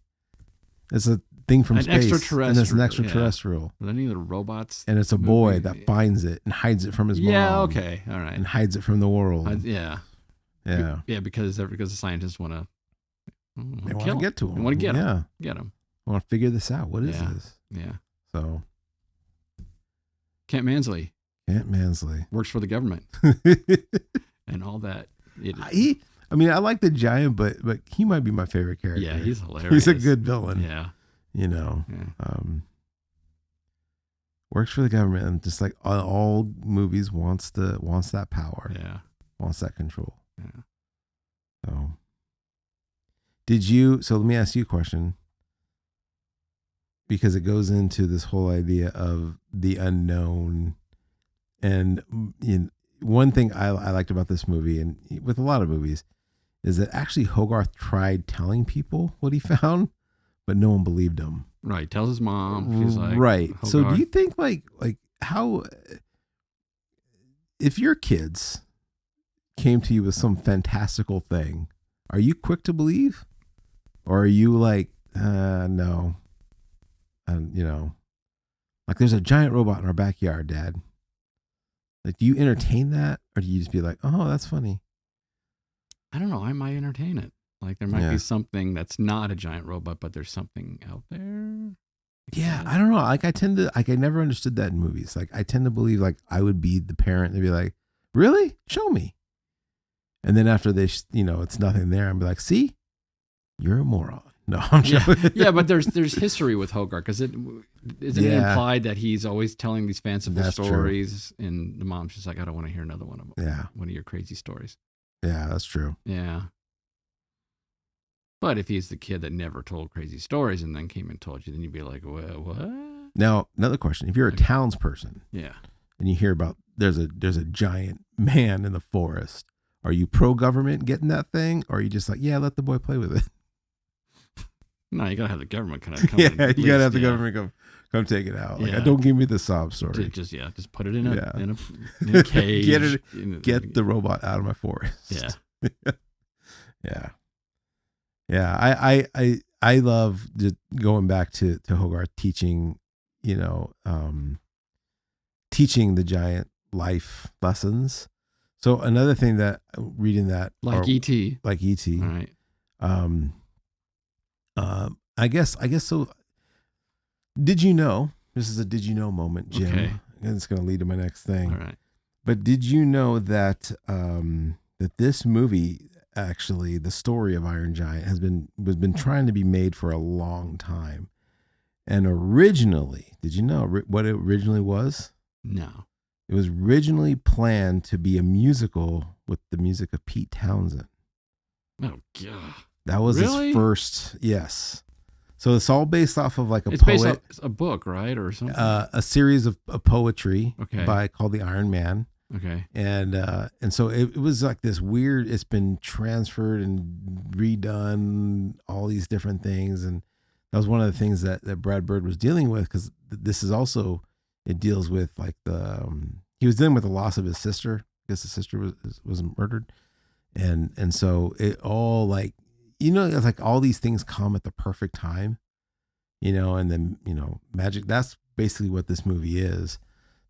Speaker 1: It's a thing from space.
Speaker 2: Extraterrestrial.
Speaker 1: And it's an extraterrestrial.
Speaker 2: Yeah. Any of the robots?
Speaker 1: And it's a boy that finds it and hides it from his mom.
Speaker 2: Yeah, okay. All right.
Speaker 1: And hides it from the world.
Speaker 2: Yeah. Yeah, because the scientists want to.
Speaker 1: They want to get to him.
Speaker 2: They want to get him.
Speaker 1: Yeah,
Speaker 2: get him.
Speaker 1: I want to figure this out. What is this?
Speaker 2: Yeah.
Speaker 1: So,
Speaker 2: Kent Mansley works for the government and all that.
Speaker 1: I like the giant, but he might be my favorite character.
Speaker 2: Yeah, he's hilarious.
Speaker 1: He's a good villain.
Speaker 2: Yeah.
Speaker 1: Works for the government, and just like all movies wants that power.
Speaker 2: Yeah.
Speaker 1: Wants that control.
Speaker 2: Yeah.
Speaker 1: So let me ask you a question, because it goes into this whole idea of the unknown. And one thing I liked about this movie, and with a lot of movies, is that actually Hogarth tried telling people what he found, but no one believed him.
Speaker 2: Right. Tells his mom. She's like,
Speaker 1: right.
Speaker 2: Hogarth.
Speaker 1: So do you think like how, if your kids came to you with some fantastical thing, Are you quick to believe, or are you like, no, you know, like there's a giant robot in our backyard, Dad. Like, do you entertain that, or do you just be like, oh, that's funny?
Speaker 2: I don't know. I might entertain it. Like there might
Speaker 1: Yeah.
Speaker 2: be something that's not a giant robot, but there's something out there.
Speaker 1: Yeah, I don't know. Like I tend to, like I never understood that in movies. Like I tend to believe like I would be the parent and be like, really? Show me. And then after they, it's nothing there. I'm like, see, you're a moron. No, I'm joking.
Speaker 2: Yeah, but there's history with Hogarth because isn't it implied that he's always telling these fanciful stories, and the mom's just like, I don't want to hear another one of them.
Speaker 1: Yeah,
Speaker 2: one of your crazy stories.
Speaker 1: Yeah, that's true.
Speaker 2: Yeah. But if he's the kid that never told crazy stories and then came and told you, then you'd be like, what?
Speaker 1: Now, another question. If you're a townsperson,
Speaker 2: yeah,
Speaker 1: and you hear about there's a giant man in the forest, are you pro-government getting that thing? Or are you just like, yeah, let the boy play with it?
Speaker 2: No, you got to have the government kind of come
Speaker 1: yeah, you got to have the government come take it out. Like, don't give me the sob story.
Speaker 2: Just put it in a cage.
Speaker 1: Get the robot out of my forest.
Speaker 2: Yeah.
Speaker 1: Yeah. Yeah, I love just going back to Hogarth teaching, teaching the giant life lessons. So another thing that reading that
Speaker 2: E.T.
Speaker 1: All
Speaker 2: right.
Speaker 1: I guess so. Did you know? This is a did you know moment, Jim.
Speaker 2: Okay.
Speaker 1: And it's going to lead to my next thing.
Speaker 2: All right.
Speaker 1: But did you know that that this movie, actually, the story of Iron Giant has been trying to be made for a long time, and originally, did you know what it originally was?
Speaker 2: No.
Speaker 1: It was originally planned to be a musical with the music of Pete Townsend.
Speaker 2: Oh God.
Speaker 1: That was his first, yes. So it's all based off of like
Speaker 2: it's based off a book, right, or something.
Speaker 1: A series of poetry, called The Iron Man.
Speaker 2: Okay.
Speaker 1: And so it was like this weird. It's been transferred and redone, all these different things, and that was one of the things that Brad Bird was dealing with, because this is also, it deals with like he was dealing with the loss of his sister. I guess his sister was murdered, and so it all like. It's like all these things come at the perfect time, and then, magic. That's basically what this movie is.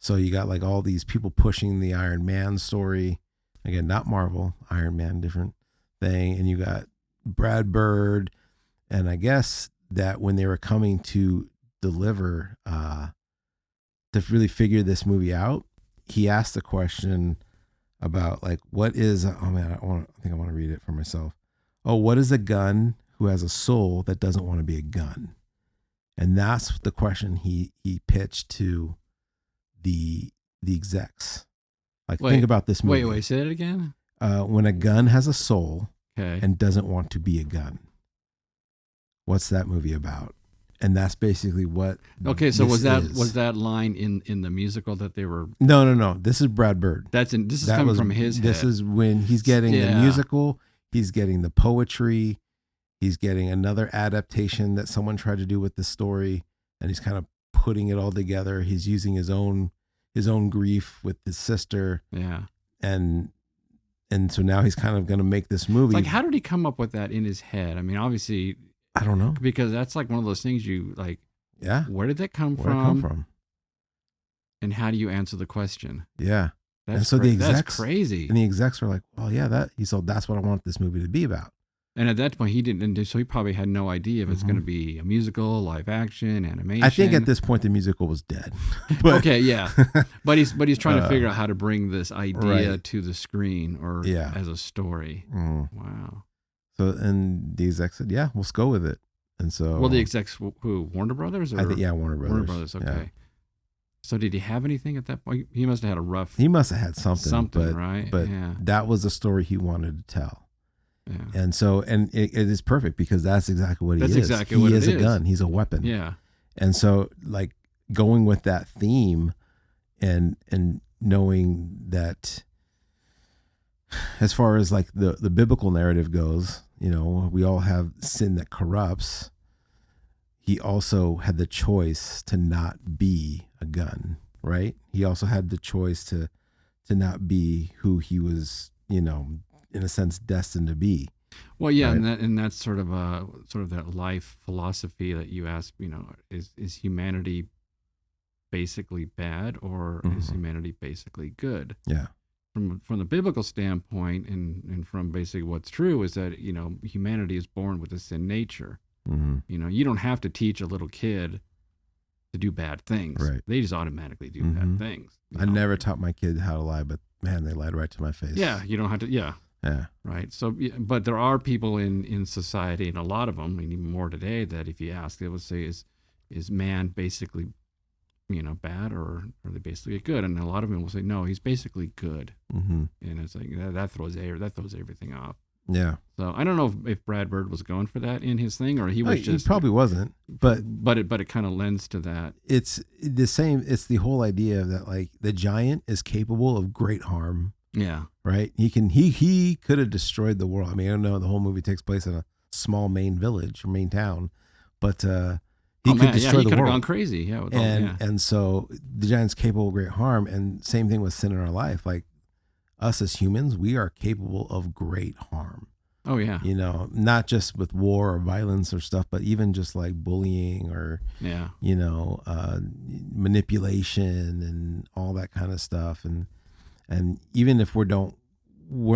Speaker 1: So you got like all these people pushing the Iron Man story. Again, not Marvel, Iron Man, different thing. And you got Brad Bird. And I guess that when they were coming to deliver, to really figure this movie out, he asked the question about like, what is, oh man, I think I want to read it for myself. Oh, what is a gun who has a soul that doesn't want to be a gun? And that's the question he pitched to the execs. Like, think about this movie.
Speaker 2: Wait, say it again.
Speaker 1: When a gun has a soul
Speaker 2: and
Speaker 1: doesn't want to be a gun, what's that movie about? And that's basically what.
Speaker 2: Okay, so was that line in the musical that they were?
Speaker 1: No. This is Brad Bird.
Speaker 2: This is coming from his head.
Speaker 1: This is when he's getting the musical. He's getting the poetry. He's getting another adaptation that someone tried to do with the story, and he's kind of putting it all together. He's using his own grief with his sister.
Speaker 2: Yeah.
Speaker 1: And so now he's kind of going to make this movie.
Speaker 2: Like, how did he come up with that in his head? I mean, obviously,
Speaker 1: I don't know,
Speaker 2: because that's like one of those things you like.
Speaker 1: Yeah.
Speaker 2: Where did that come from? And how do you answer the question?
Speaker 1: Yeah.
Speaker 2: That's
Speaker 1: that's
Speaker 2: crazy.
Speaker 1: And the execs were like, "Well, yeah, that's what I want this movie to be about."
Speaker 2: And at that point, he didn't. So he probably had no idea if it's going to be a musical, live action, animation.
Speaker 1: I think at this point the musical was dead.
Speaker 2: But, okay, yeah, but he's trying to figure out how to bring this idea to the screen or as a story. Wow.
Speaker 1: So and the execs said, "Yeah, let's go with it." And so,
Speaker 2: well, the execs who, Warner Brothers? Or?
Speaker 1: I think Warner Brothers.
Speaker 2: Warner Brothers. Okay. Yeah. So did he have anything at that point? He must have had a rough.
Speaker 1: He must have had something,
Speaker 2: right?
Speaker 1: But that was the story he wanted to tell.
Speaker 2: Yeah.
Speaker 1: And so, and it is perfect because that's exactly what he is.
Speaker 2: That's exactly what it is.
Speaker 1: He is a gun. He's a weapon.
Speaker 2: Yeah.
Speaker 1: And so, like going with that theme, and knowing that, as far as like the biblical narrative goes, we all have sin that corrupts. He also had the choice to not be a gun, right? He also had the choice to not be who he was, in a sense, destined to be.
Speaker 2: Well, yeah,
Speaker 1: right?
Speaker 2: and that's sort of that life philosophy that you ask. Is humanity basically bad, or is
Speaker 1: Hmm.
Speaker 2: humanity basically good?
Speaker 1: Yeah.
Speaker 2: From the biblical standpoint, and from basically what's true is that humanity is born with a sin nature.
Speaker 1: Hmm.
Speaker 2: You don't have to teach a little kid to do bad things.
Speaker 1: Right.
Speaker 2: They just automatically do bad
Speaker 1: Hmm.
Speaker 2: things.
Speaker 1: I never taught my kid how to lie, but man, they lied right to my face.
Speaker 2: Yeah, you don't have to. Yeah,
Speaker 1: Yeah.
Speaker 2: right. So, yeah, but there are people in society, and a lot of them, and even more today, that if you ask, they would say, is man basically bad, or are they basically good? And a lot of them will say, no, he's basically good.
Speaker 1: Hmm.
Speaker 2: And it's like that throws everything off.
Speaker 1: Yeah.
Speaker 2: So I don't know if Brad Bird was going for that in his thing, or he was
Speaker 1: He
Speaker 2: just
Speaker 1: probably wasn't, but
Speaker 2: but it kind of lends to that.
Speaker 1: it's the same. It's the whole idea that like the giant is capable of great harm,
Speaker 2: Yeah.
Speaker 1: right? He could have destroyed the world. I mean, I don't know. The whole movie takes place in a small Maine village or Maine town, but he could destroy
Speaker 2: he
Speaker 1: the
Speaker 2: could have
Speaker 1: world.
Speaker 2: gone crazy. Yeah, with
Speaker 1: And so the giant's capable of great harm. And same thing with sin in our life. Like us as humans, we are capable of great harm.
Speaker 2: Oh yeah.
Speaker 1: Not just with war or violence or stuff, but even just like bullying or,
Speaker 2: Yeah.
Speaker 1: manipulation and all that kind of stuff. And even if we're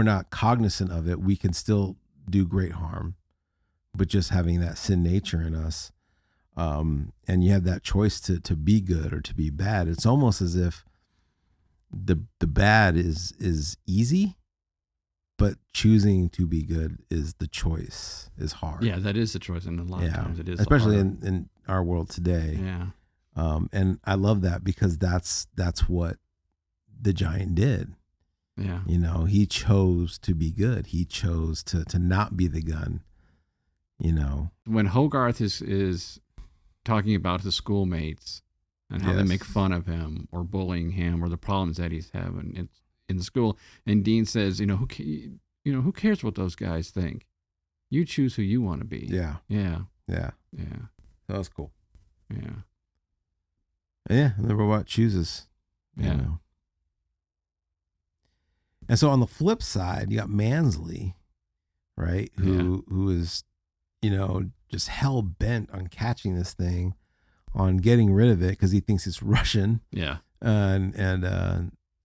Speaker 1: not cognizant of it, we can still do great harm, but just having that sin nature in us. And you have that choice to be good or to be bad. It's almost as if the bad is easy, but choosing to be good is the choice, is hard.
Speaker 2: Yeah, that is the choice, and a lot of times it is,
Speaker 1: especially
Speaker 2: hard.
Speaker 1: in our world today.
Speaker 2: Yeah.
Speaker 1: And I love that because that's what the giant did.
Speaker 2: Yeah.
Speaker 1: He chose to be good. He chose to not be the gun.
Speaker 2: When Hogarth is talking about his schoolmates and how they
Speaker 1: Yes.
Speaker 2: make fun of him or bullying him or the problems that he's having in school, and Dean says, who cares what those guys think? You choose who you want to be.
Speaker 1: Yeah.
Speaker 2: Yeah.
Speaker 1: Yeah.
Speaker 2: Yeah.
Speaker 1: That was cool.
Speaker 2: Yeah.
Speaker 1: Yeah. And the robot chooses.
Speaker 2: Yeah.
Speaker 1: And so on the flip side, you got Mansley, right? Who is, just hell bent on catching this thing, on getting rid of it because he thinks it's Russian.
Speaker 2: Yeah.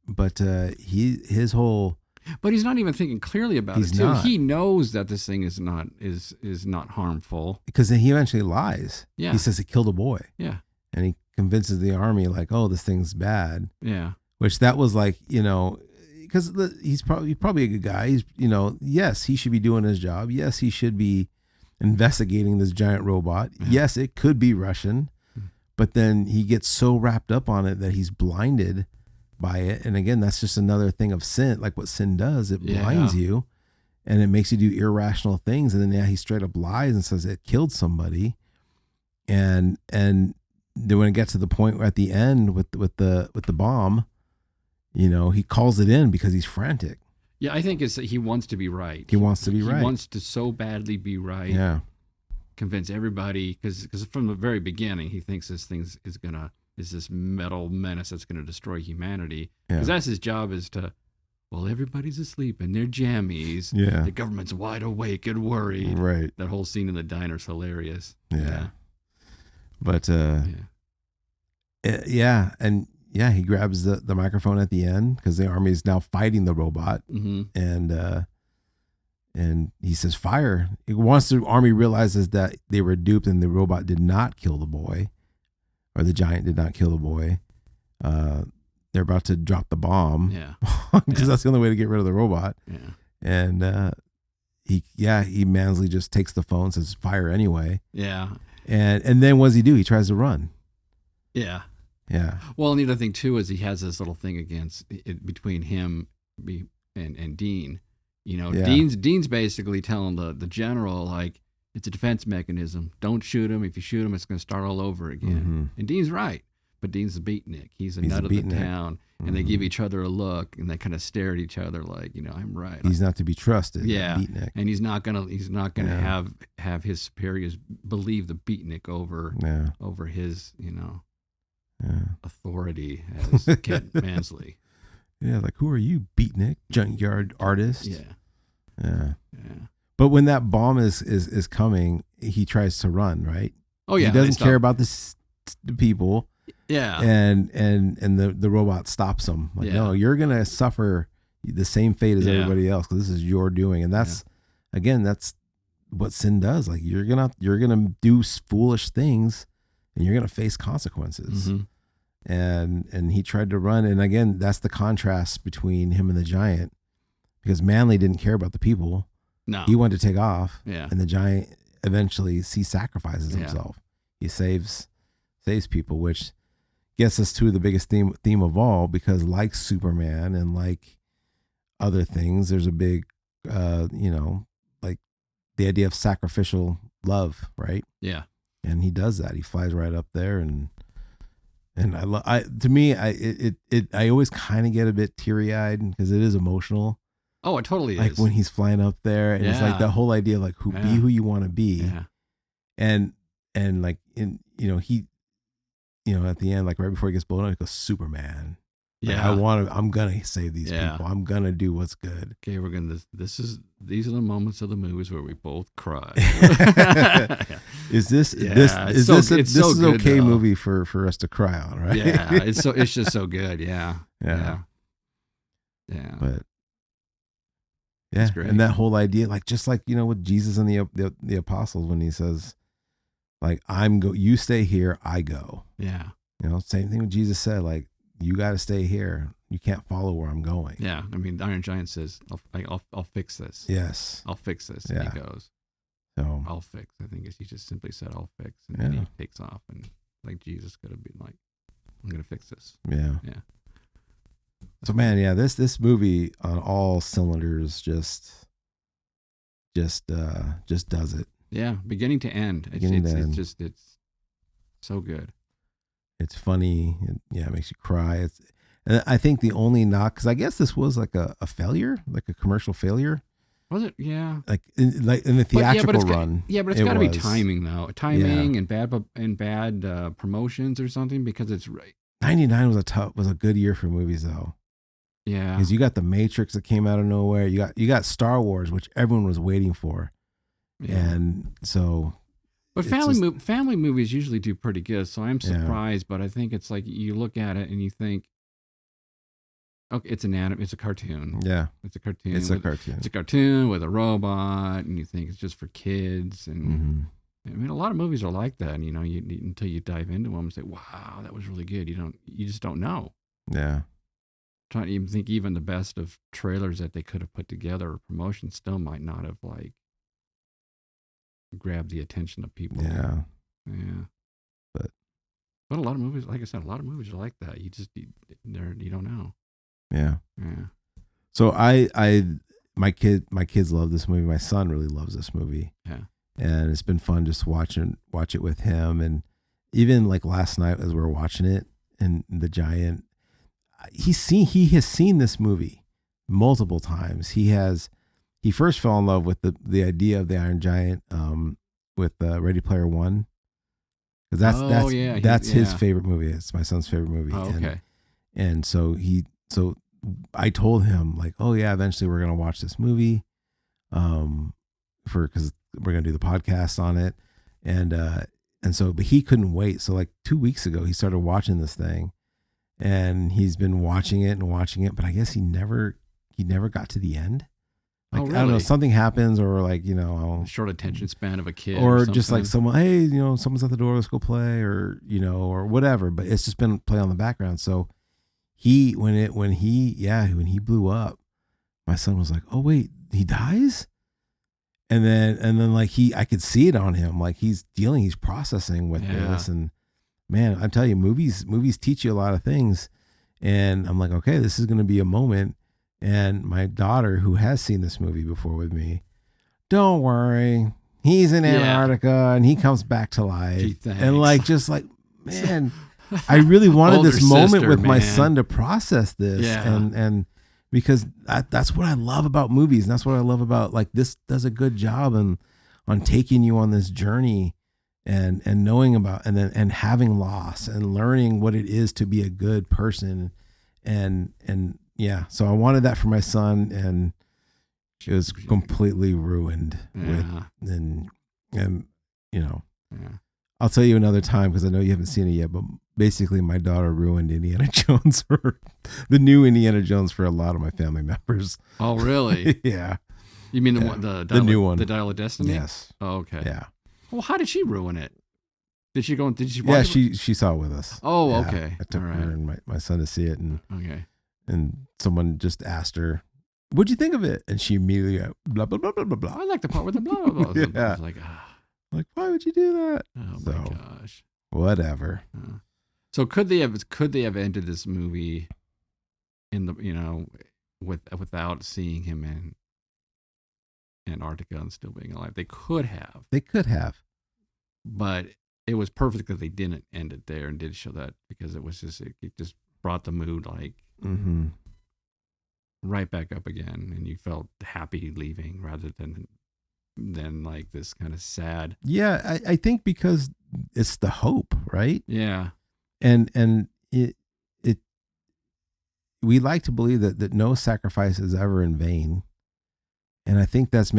Speaker 1: But his whole.
Speaker 2: But he's not even thinking clearly about it too.
Speaker 1: Not.
Speaker 2: He knows that this thing is not harmful.
Speaker 1: Because then he eventually lies.
Speaker 2: Yeah.
Speaker 1: He says it killed a boy.
Speaker 2: Yeah.
Speaker 1: And he convinces the army like, oh, this thing's bad.
Speaker 2: Yeah.
Speaker 1: Which that was like, because he's probably a good guy. He's, yes, he should be doing his job. Yes, he should be investigating this giant robot.
Speaker 2: Yeah.
Speaker 1: Yes, it could be Russian. But then he gets so wrapped up on it that he's blinded by it. And again, that's just another thing of sin. Like what sin does, it blinds you and it makes you do irrational things. And then he straight up lies and says it killed somebody. And then when it gets to the point at the end with the bomb, he calls it in because he's frantic.
Speaker 2: Yeah, I think he wants to be right.
Speaker 1: He wants to be right.
Speaker 2: He wants to so badly be right.
Speaker 1: Yeah.
Speaker 2: Convince everybody, because from the very beginning he thinks this thing is this metal menace that's gonna destroy humanity. Because that's his job, is to, well, everybody's asleep in their jammies.
Speaker 1: Yeah.
Speaker 2: The government's wide awake and worried.
Speaker 1: Right.
Speaker 2: That whole scene in the diner's hilarious.
Speaker 1: Yeah. But he grabs the microphone at the end because the army is now fighting the robot.
Speaker 2: Mm-hmm.
Speaker 1: And he says, fire. Once the army realizes that they were duped and the robot did not kill the boy, or the giant did not kill the boy, they're about to drop the bomb.
Speaker 2: Yeah.
Speaker 1: Because that's the only way to get rid of the robot.
Speaker 2: Yeah.
Speaker 1: And he Mansley just takes the phone, says fire anyway.
Speaker 2: Yeah.
Speaker 1: And then what does he do? He tries to run.
Speaker 2: Yeah.
Speaker 1: Yeah.
Speaker 2: Well, and the other thing too is he has this little thing between him and Dean. Dean's basically telling the general, like, it's a defense mechanism. Don't shoot him. If you shoot him, it's going to start all over again.
Speaker 1: Mm-hmm.
Speaker 2: And Dean's right. But Dean's a beatnik. He's a nut of the town. And they give each other a look, and they kind of stare at each other like, I'm right.
Speaker 1: He's not to be trusted.
Speaker 2: Yeah.
Speaker 1: Beatnik.
Speaker 2: And he's not gonna have his superiors believe the beatnik over his, authority as Kent Mansley.
Speaker 1: Yeah, like, who are you, beatnik, junkyard artist?
Speaker 2: Yeah.
Speaker 1: Yeah. But when that bomb is coming, he tries to run, right?
Speaker 2: Oh yeah,
Speaker 1: he doesn't care about the people.
Speaker 2: Yeah,
Speaker 1: and the robot stops him. Like, no, you're gonna suffer the same fate as everybody else because this is your doing. And that's again, that's what sin does. Like, you're gonna do foolish things, and you're gonna face consequences.
Speaker 2: Mm-hmm.
Speaker 1: And he tried to run, and again, that's the contrast between him and the giant, because Manly didn't care about the people.
Speaker 2: No,
Speaker 1: he wanted to take off.
Speaker 2: Yeah,
Speaker 1: and the giant eventually sacrifices himself. He saves people, which gets us to the biggest theme of all, because like Superman and like other things, there's a big, like the idea of sacrificial love, right?
Speaker 2: Yeah.
Speaker 1: And he does that. He flies right up there, and I always kind of get a bit teary eyed because it is emotional.
Speaker 2: Oh, it totally
Speaker 1: like
Speaker 2: is.
Speaker 1: When he's flying up there, and it's like that whole idea of like be who you want to be, and like he. At the end, like right before he gets blown up, he goes, Superman.
Speaker 2: Yeah.
Speaker 1: Like, I'm gonna save these people. I'm gonna do what's good.
Speaker 2: Okay, we're gonna. These are the moments of the movies where we both cry.
Speaker 1: Is this okay movie for us to cry on, right?
Speaker 2: Yeah, it's just so good. Yeah.
Speaker 1: But yeah, and that whole idea, like just like with Jesus and the apostles, when he says, like, you stay here, I go.
Speaker 2: Yeah.
Speaker 1: Same thing with Jesus said, like, you got to stay here. You can't follow where I'm going.
Speaker 2: Yeah. I mean, the Iron Giant says, I'll fix this.
Speaker 1: Yes.
Speaker 2: I'll fix this.
Speaker 1: Yeah.
Speaker 2: And he goes,
Speaker 1: so
Speaker 2: I'll fix. I think he just simply said, I'll fix. And then he takes off, and like Jesus could have been like, I'm going to fix this.
Speaker 1: Yeah.
Speaker 2: Yeah.
Speaker 1: So man, yeah, this movie on all cylinders just does it.
Speaker 2: Yeah, beginning to end. It's so good.
Speaker 1: It's funny. It makes you cry. And I think the only knock, because I guess this was like a failure, like a commercial failure.
Speaker 2: Was it? Yeah.
Speaker 1: Like in the theatrical run.
Speaker 2: But it's got to be timing though. Timing and bad promotions or something, because it's right.
Speaker 1: 99 was a good year for movies though.
Speaker 2: Yeah.
Speaker 1: Because you got The Matrix that came out of nowhere. You got Star Wars, which everyone was waiting for. Yeah. And so,
Speaker 2: but family movies usually do pretty good. So I'm surprised, but I think it's like you look at it and you think, okay, it's a cartoon.
Speaker 1: Yeah,
Speaker 2: it's a cartoon.
Speaker 1: It's a cartoon.
Speaker 2: It's a cartoon with a robot, and you think it's just for kids. And I mean, a lot of movies are like that. And, until you dive into them and say, "Wow, that was really good." You just don't know.
Speaker 1: Yeah.
Speaker 2: Trying to even think, even the best of trailers that they could have put together or promotions still might not have like grab the attention of people.
Speaker 1: Yeah.
Speaker 2: But a lot of movies, like I said, are like that. You don't know.
Speaker 1: Yeah. So my kids love this movie. My son really loves this movie.
Speaker 2: Yeah.
Speaker 1: And it's been fun just watch it with him. And even like last night as we were watching it, and the giant, he has seen this movie multiple times. He first fell in love with the idea of the Iron Giant with Ready Player One, because that's his favorite movie. It's my son's favorite movie.
Speaker 2: Oh, okay.
Speaker 1: And so I told him, like, oh yeah, eventually we're gonna watch this movie, because we're gonna do the podcast on it, and so but he couldn't wait. So like 2 weeks ago he started watching this thing, and he's been watching it, but I guess he never got to the end. Like,
Speaker 2: really?
Speaker 1: I don't know, something happens, or like,
Speaker 2: short attention span of a kid,
Speaker 1: or just like someone, hey, someone's at the door, let's go play, or or whatever. But it's just been play on the background. So when he blew up, my son was like, oh wait, he dies, and then like I could see it on him, like he's processing with this, and man, I tell you, movies teach you a lot of things, and I'm like, okay, this is going to be a moment. And my daughter, who has seen this movie before with me, don't worry, he's in Antarctica and he comes back to life.
Speaker 2: Gee, thanks.
Speaker 1: And like, just like, man, I really wanted this moment with my
Speaker 2: man.
Speaker 1: son to process this.
Speaker 2: Yeah.
Speaker 1: And because that's what I love about movies. And that's what I love about, like, this does a good job on taking you on this journey and knowing about, and having loss and learning what it is to be a good person. And yeah, so I wanted that for my son, and It was completely ruined.
Speaker 2: Yeah.
Speaker 1: And you know,
Speaker 2: Yeah.
Speaker 1: I'll tell you another time because I know you haven't seen it yet. But basically, my daughter ruined Indiana Jones for the new Indiana Jones for a lot of my family members.
Speaker 2: Oh, really?
Speaker 1: Yeah.
Speaker 2: You mean the
Speaker 1: new one,
Speaker 2: the Dial of Destiny?
Speaker 1: Yes.
Speaker 2: Oh, okay.
Speaker 1: Yeah.
Speaker 2: Well, how did she ruin it? Did she watch
Speaker 1: Yeah,
Speaker 2: it?
Speaker 1: she saw it with us.
Speaker 2: Oh,
Speaker 1: Yeah.
Speaker 2: okay.
Speaker 1: I took
Speaker 2: All
Speaker 1: her
Speaker 2: right.
Speaker 1: and my son to see it, and
Speaker 2: Okay.
Speaker 1: someone just asked her, "What'd you think of it?" And she immediately went, blah blah blah blah blah blah.
Speaker 2: I like the part with the blah blah blah.
Speaker 1: Yeah.
Speaker 2: I was like,
Speaker 1: Like, why would you do that?
Speaker 2: oh
Speaker 1: So,
Speaker 2: my gosh.
Speaker 1: Whatever.
Speaker 2: So could they have ended this movie in the without seeing him in Antarctica and still being alive? They could have,
Speaker 1: They could have.
Speaker 2: but it was perfect that they didn't end it there and did show that, because it was just it just brought the mood like
Speaker 1: Mm-hmm.
Speaker 2: right back up again, and you felt happy leaving rather than like this kind of sad.
Speaker 1: Yeah, I think because it's the hope, right?
Speaker 2: Yeah.
Speaker 1: And it we like to believe that no sacrifice is ever in vain. And I think that's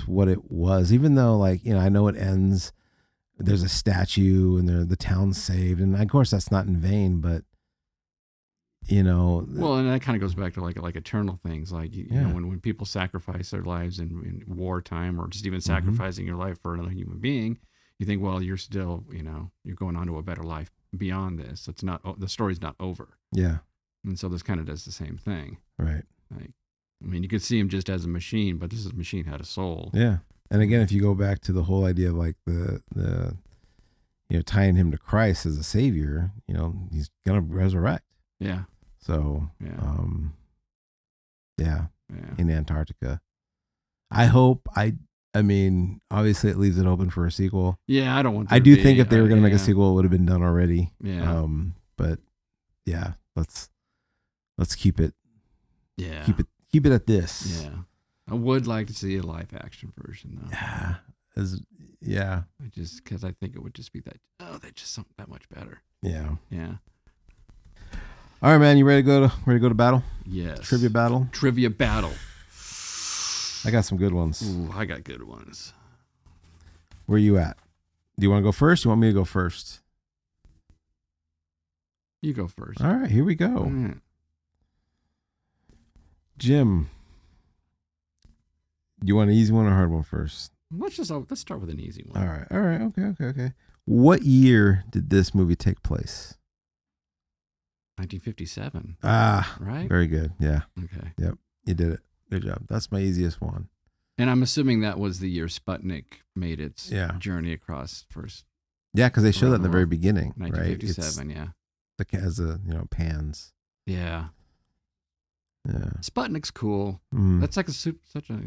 Speaker 1: what it was. Even though, like, I know it ends, there's a statue and the town's saved, and of course that's not in vain, but
Speaker 2: Well, and that kind of goes back to like eternal things, like you know, when people sacrifice their lives in wartime, or just even sacrificing your life for another human being, you think, well, you're still, you're going on to a better life beyond this. It's not, the story's not over.
Speaker 1: Yeah.
Speaker 2: And so this kind of does the same thing.
Speaker 1: Right.
Speaker 2: Like, I mean, you could see him just as a machine, but this machine had a soul.
Speaker 1: Yeah. And again, if you go back to the whole idea of like the tying him to Christ as a savior, he's gonna resurrect.
Speaker 2: Yeah.
Speaker 1: So,
Speaker 2: yeah.
Speaker 1: In Antarctica, I hope. I mean, obviously, it leaves it open for a sequel.
Speaker 2: Yeah, I don't want.
Speaker 1: I do think if they were going to make a sequel, it would have been done already.
Speaker 2: Yeah.
Speaker 1: But yeah, let's keep it.
Speaker 2: Yeah.
Speaker 1: Keep it at this.
Speaker 2: Yeah. I would like to see a live action version though.
Speaker 1: Yeah.
Speaker 2: Just because I think it would just be that's just something that much better.
Speaker 1: Yeah.
Speaker 2: Yeah.
Speaker 1: All right, man. You ready to go to battle?
Speaker 2: Yes.
Speaker 1: Trivia battle. I got some good ones.
Speaker 2: Ooh, I got good ones.
Speaker 1: Where are you at? Do you want to go first? You want me to go first?
Speaker 2: You go first.
Speaker 1: All right, here we go.
Speaker 2: Mm.
Speaker 1: Jim, do you want an easy one or a hard one first?
Speaker 2: Let's start with an easy one.
Speaker 1: All right. Okay. What year did this movie take place?
Speaker 2: 1957. Right?
Speaker 1: Very good. Yeah.
Speaker 2: Okay.
Speaker 1: Yep. You did it. Good job. That's my easiest one.
Speaker 2: And I'm assuming that was the year Sputnik made its journey across first.
Speaker 1: Yeah, because they showed that in the very beginning,
Speaker 2: 1957,
Speaker 1: right?
Speaker 2: yeah.
Speaker 1: As pans.
Speaker 2: Yeah.
Speaker 1: Yeah.
Speaker 2: Sputnik's cool. That's like such a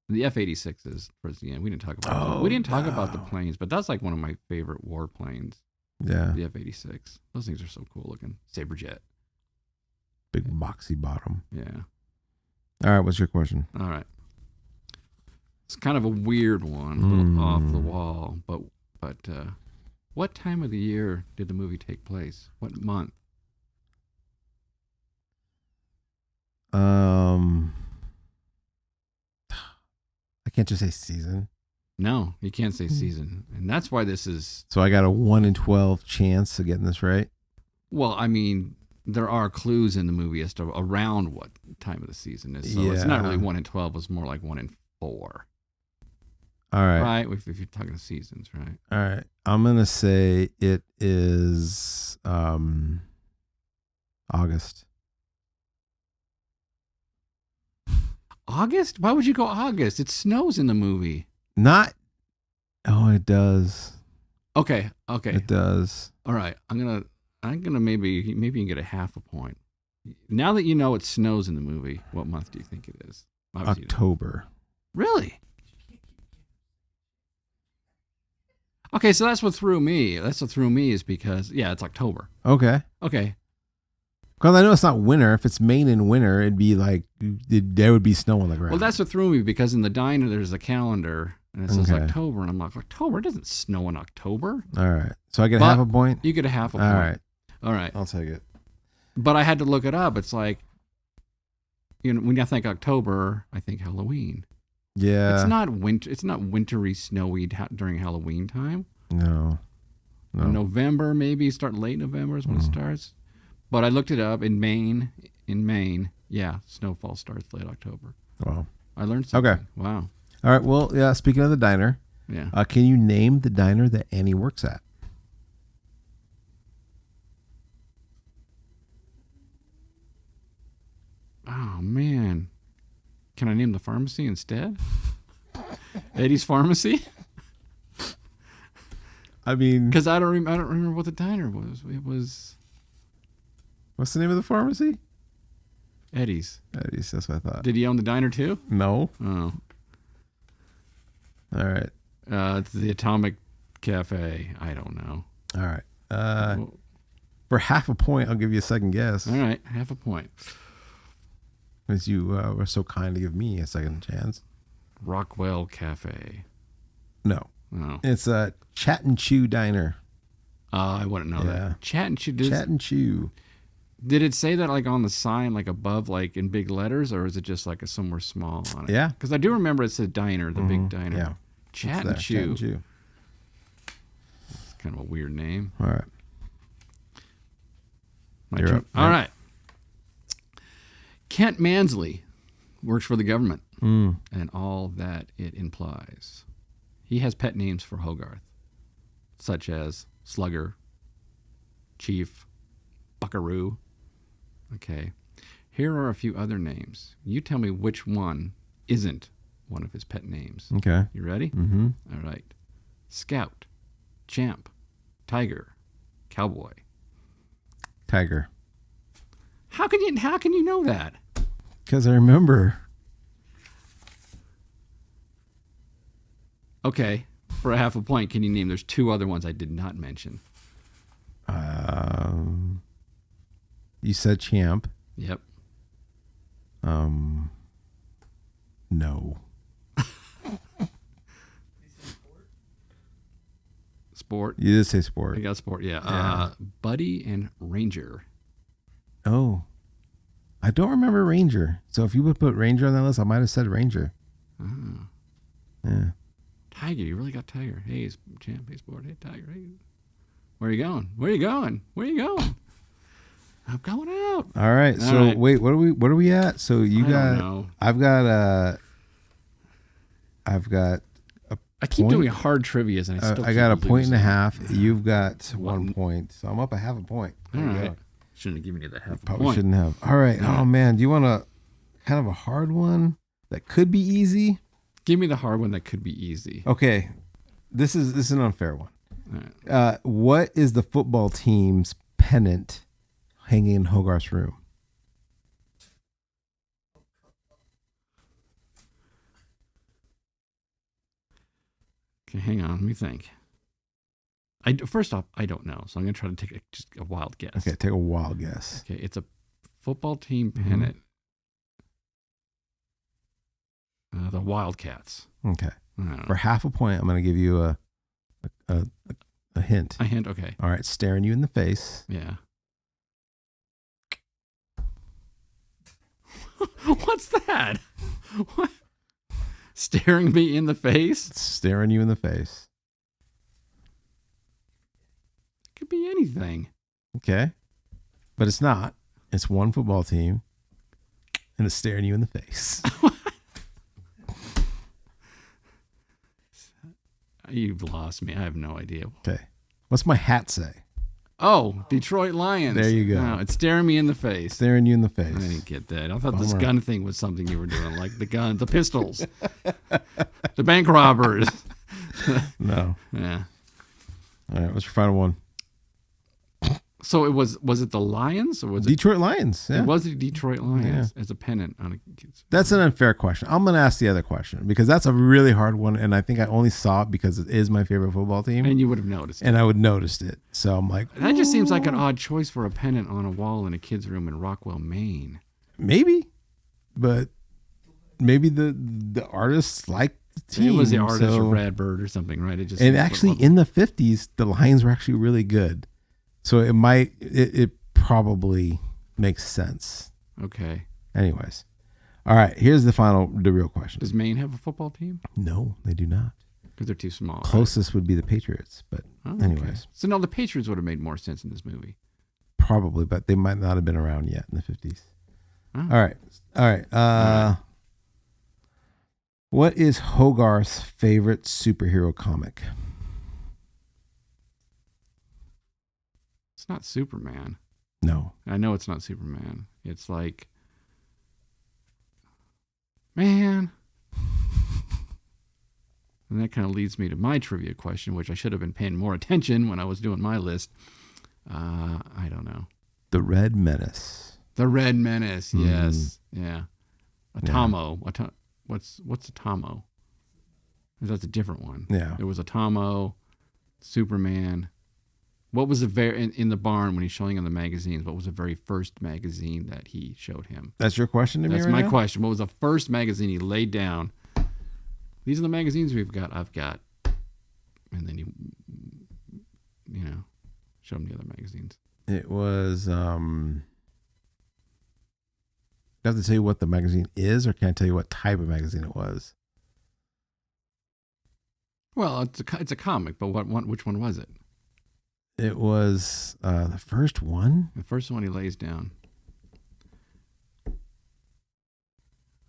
Speaker 2: the F-86 is towards the end. We didn't talk about about the planes, but that's like one of my favorite warplanes.
Speaker 1: Yeah.
Speaker 2: The F-86. Those things are so cool looking. Saberjet.
Speaker 1: Big boxy bottom.
Speaker 2: Yeah.
Speaker 1: All right. What's your question?
Speaker 2: All right. It's kind of a weird one, a little off the wall, but what time of the year did the movie take place? What month?
Speaker 1: I can't just say season.
Speaker 2: No, you can't say season. And that's why this is...
Speaker 1: So I got a 1 in 12 chance of getting this right?
Speaker 2: Well, I mean, there are clues in the movie as to around what time of the season is. So it's not really 1 in 12. It's more like 1 in 4.
Speaker 1: All right.
Speaker 2: Right? If you're talking seasons, right?
Speaker 1: All right. I'm going to say it is August.
Speaker 2: August? Why would you go August? It snows in the movie.
Speaker 1: Oh, it does.
Speaker 2: Okay.
Speaker 1: It does.
Speaker 2: All right. I'm gonna maybe you can get a half a point. Now that you know it snows in the movie, what month do you think it is? Obviously
Speaker 1: October.
Speaker 2: Really? Okay, so that's what threw me. Is because it's October.
Speaker 1: Okay. Because I know it's not winter. If it's Maine in winter, it'd be like there would be snow on the ground.
Speaker 2: Well, that's what threw me, because in the diner there's a calendar and it says October, and I'm like, October? It doesn't snow in October.
Speaker 1: All right. So I get half a point?
Speaker 2: You get a half a point.
Speaker 1: All right.
Speaker 2: All right.
Speaker 1: I'll take it.
Speaker 2: But I had to look it up. It's like when I think October, I think Halloween.
Speaker 1: Yeah.
Speaker 2: It's not winter. It's not wintry, snowy during Halloween time.
Speaker 1: No.
Speaker 2: November, maybe start late November is when it starts. But I looked it up in Maine. Yeah, snowfall starts late October.
Speaker 1: Wow.
Speaker 2: I learned something.
Speaker 1: Okay.
Speaker 2: Wow.
Speaker 1: All right. Well, yeah. Speaking of the diner,
Speaker 2: Yeah.
Speaker 1: can you name the diner that Annie works at?
Speaker 2: Oh man, can I name the pharmacy instead? Eddie's Pharmacy.
Speaker 1: I mean,
Speaker 2: Because I don't remember what the diner was. It was
Speaker 1: what's the name of the pharmacy?
Speaker 2: Eddie's.
Speaker 1: Eddie's. That's what I thought.
Speaker 2: Did he own the diner too?
Speaker 1: No.
Speaker 2: Oh.
Speaker 1: All right.
Speaker 2: It's the Atomic Cafe. I don't know.
Speaker 1: All right. For half a point, I'll give you a second guess.
Speaker 2: All right, half a point.
Speaker 1: Because you were so kind to give me a second chance.
Speaker 2: Rockwell Cafe.
Speaker 1: No.
Speaker 2: Oh.
Speaker 1: It's a Chat and Chew Diner.
Speaker 2: I wouldn't know
Speaker 1: Yeah.
Speaker 2: that. Chat and Chew.
Speaker 1: Chat and Chew.
Speaker 2: Did it say that like on the sign, like above, like in big letters, or is it just like somewhere small on it?
Speaker 1: Yeah.
Speaker 2: Because I do remember it said diner, the big diner.
Speaker 1: Yeah.
Speaker 2: Chat
Speaker 1: It's
Speaker 2: and
Speaker 1: there.
Speaker 2: Chew.
Speaker 1: Chat and Chew.
Speaker 2: It's kind of a weird name.
Speaker 1: All right.
Speaker 2: My
Speaker 1: You're
Speaker 2: turn.
Speaker 1: up.
Speaker 2: All
Speaker 1: Yeah.
Speaker 2: right. Kent Mansley works for the government and all that it implies. He has pet names for Hogarth, such as Slugger, Chief, Buckaroo. Okay. Here are a few other names. You tell me which one isn't one of his pet names.
Speaker 1: Okay.
Speaker 2: You ready?
Speaker 1: Mm-hmm.
Speaker 2: All right. Scout, Champ, Tiger, Cowboy.
Speaker 1: Tiger.
Speaker 2: How can you know that?
Speaker 1: Because I remember.
Speaker 2: Okay. For a half a point, can you name? There's two other ones I did not mention.
Speaker 1: You said Champ.
Speaker 2: Yep.
Speaker 1: No.
Speaker 2: Sport.
Speaker 1: You did say Sport.
Speaker 2: I got Sport. Yeah.
Speaker 1: Yeah.
Speaker 2: Buddy and Ranger.
Speaker 1: Oh. I don't remember Ranger. So if you would put Ranger on that list, I might have said Ranger.
Speaker 2: Oh.
Speaker 1: Yeah.
Speaker 2: Tiger. You really got Tiger. Hey, Champ. Hey, Sport. Hey, Tiger. Hey. Where are you going? Where are you going? Where are you going? I'm going out.
Speaker 1: All right. So
Speaker 2: right.
Speaker 1: wait, what are we at? So you
Speaker 2: I
Speaker 1: got
Speaker 2: don't know.
Speaker 1: I've got
Speaker 2: I keep
Speaker 1: point.
Speaker 2: doing hard trivias and I still
Speaker 1: I got a
Speaker 2: keep
Speaker 1: point and a
Speaker 2: losing.
Speaker 1: half. You've got 1 point. So I'm up a half a point.
Speaker 2: All
Speaker 1: There you
Speaker 2: right.
Speaker 1: go.
Speaker 2: Shouldn't have given you the half a
Speaker 1: Probably
Speaker 2: point.
Speaker 1: shouldn't have. All right.
Speaker 2: Yeah.
Speaker 1: Oh man, do you want a kind of a hard one that could be easy?
Speaker 2: Give me the hard one that could be easy.
Speaker 1: Okay. This is an unfair one.
Speaker 2: All right.
Speaker 1: What is the football team's pennant hanging in Hogarth's room?
Speaker 2: Okay, hang on. Let me think. First off, I don't know, so I'm going to try to take just a wild guess.
Speaker 1: Okay, take a wild guess.
Speaker 2: Okay, it's a football team pennant. The Wildcats.
Speaker 1: Okay.
Speaker 2: I don't know.
Speaker 1: For half a point, I'm going to give you a hint.
Speaker 2: A hint. Okay.
Speaker 1: All right, staring you in the face.
Speaker 2: Yeah. What's that? What? Staring me in the face?
Speaker 1: Staring you in the face.
Speaker 2: It could be anything.
Speaker 1: Okay. But it's not. It's one football team, and it's staring you in the face.
Speaker 2: You've lost me. I have no idea.
Speaker 1: Okay. What's my hat say?
Speaker 2: Oh, Detroit Lions.
Speaker 1: There you go.
Speaker 2: No, it's staring me in the face.
Speaker 1: Staring you in the face.
Speaker 2: I didn't get that. I thought this
Speaker 1: Bummer.
Speaker 2: gun thing was something you were doing, like the gun, the pistols, the bank robbers.
Speaker 1: No.
Speaker 2: Yeah.
Speaker 1: All right. What's your final one?
Speaker 2: So it was it the Lions or was it?
Speaker 1: Detroit Lions. Yeah.
Speaker 2: It was the Detroit Lions as a pennant on a.
Speaker 1: That's an unfair question. I'm going to ask the other question because that's a really hard one. And I think I only saw it because it is my favorite football team.
Speaker 2: And you would have noticed.
Speaker 1: And I would noticed it. So I'm like,
Speaker 2: That just seems like an odd choice for a pennant on a wall in a kid's room in Rockwell, Maine.
Speaker 1: maybe, but maybe the artists like the team.
Speaker 2: It was the artist
Speaker 1: so-
Speaker 2: or Brad Bird or something, right? It just
Speaker 1: And actually in the 50s, the Lions were actually really good. So it probably makes sense.
Speaker 2: Okay.
Speaker 1: Anyways, All right, here's the real question.
Speaker 2: Does Maine have a football team?
Speaker 1: No, they do not.
Speaker 2: Because they're too small.
Speaker 1: Closest would be the Patriots, but anyways.
Speaker 2: Okay. So no, the Patriots would have made more sense in this movie.
Speaker 1: Probably, but they might not have been around yet in the 50s.
Speaker 2: Oh.
Speaker 1: All right. What is Hogarth's favorite superhero comic?
Speaker 2: It's not Superman.
Speaker 1: No.
Speaker 2: I know it's not Superman. It's like, man. And that kind of leads me to my trivia question, which I should have been paying more attention when I was doing my list. I don't know.
Speaker 1: The Red Menace.
Speaker 2: The Red Menace. Yes. Yeah. Atomo. Yeah. What's Atomo? That's a different one.
Speaker 1: Yeah.
Speaker 2: There was Atomo, Superman. What was in the barn when he's showing him the magazines? What was the very first magazine that he showed him?
Speaker 1: That's your question to me.
Speaker 2: That's
Speaker 1: right
Speaker 2: my
Speaker 1: now?
Speaker 2: question. What was the first magazine he laid down? These are the magazines I've got. And then you know, show him the other magazines.
Speaker 1: It was, I have to tell you what the magazine is, or can I tell you what type of magazine it was?
Speaker 2: Well, it's a comic, but which one was it?
Speaker 1: It was the first one.
Speaker 2: The first one he lays down.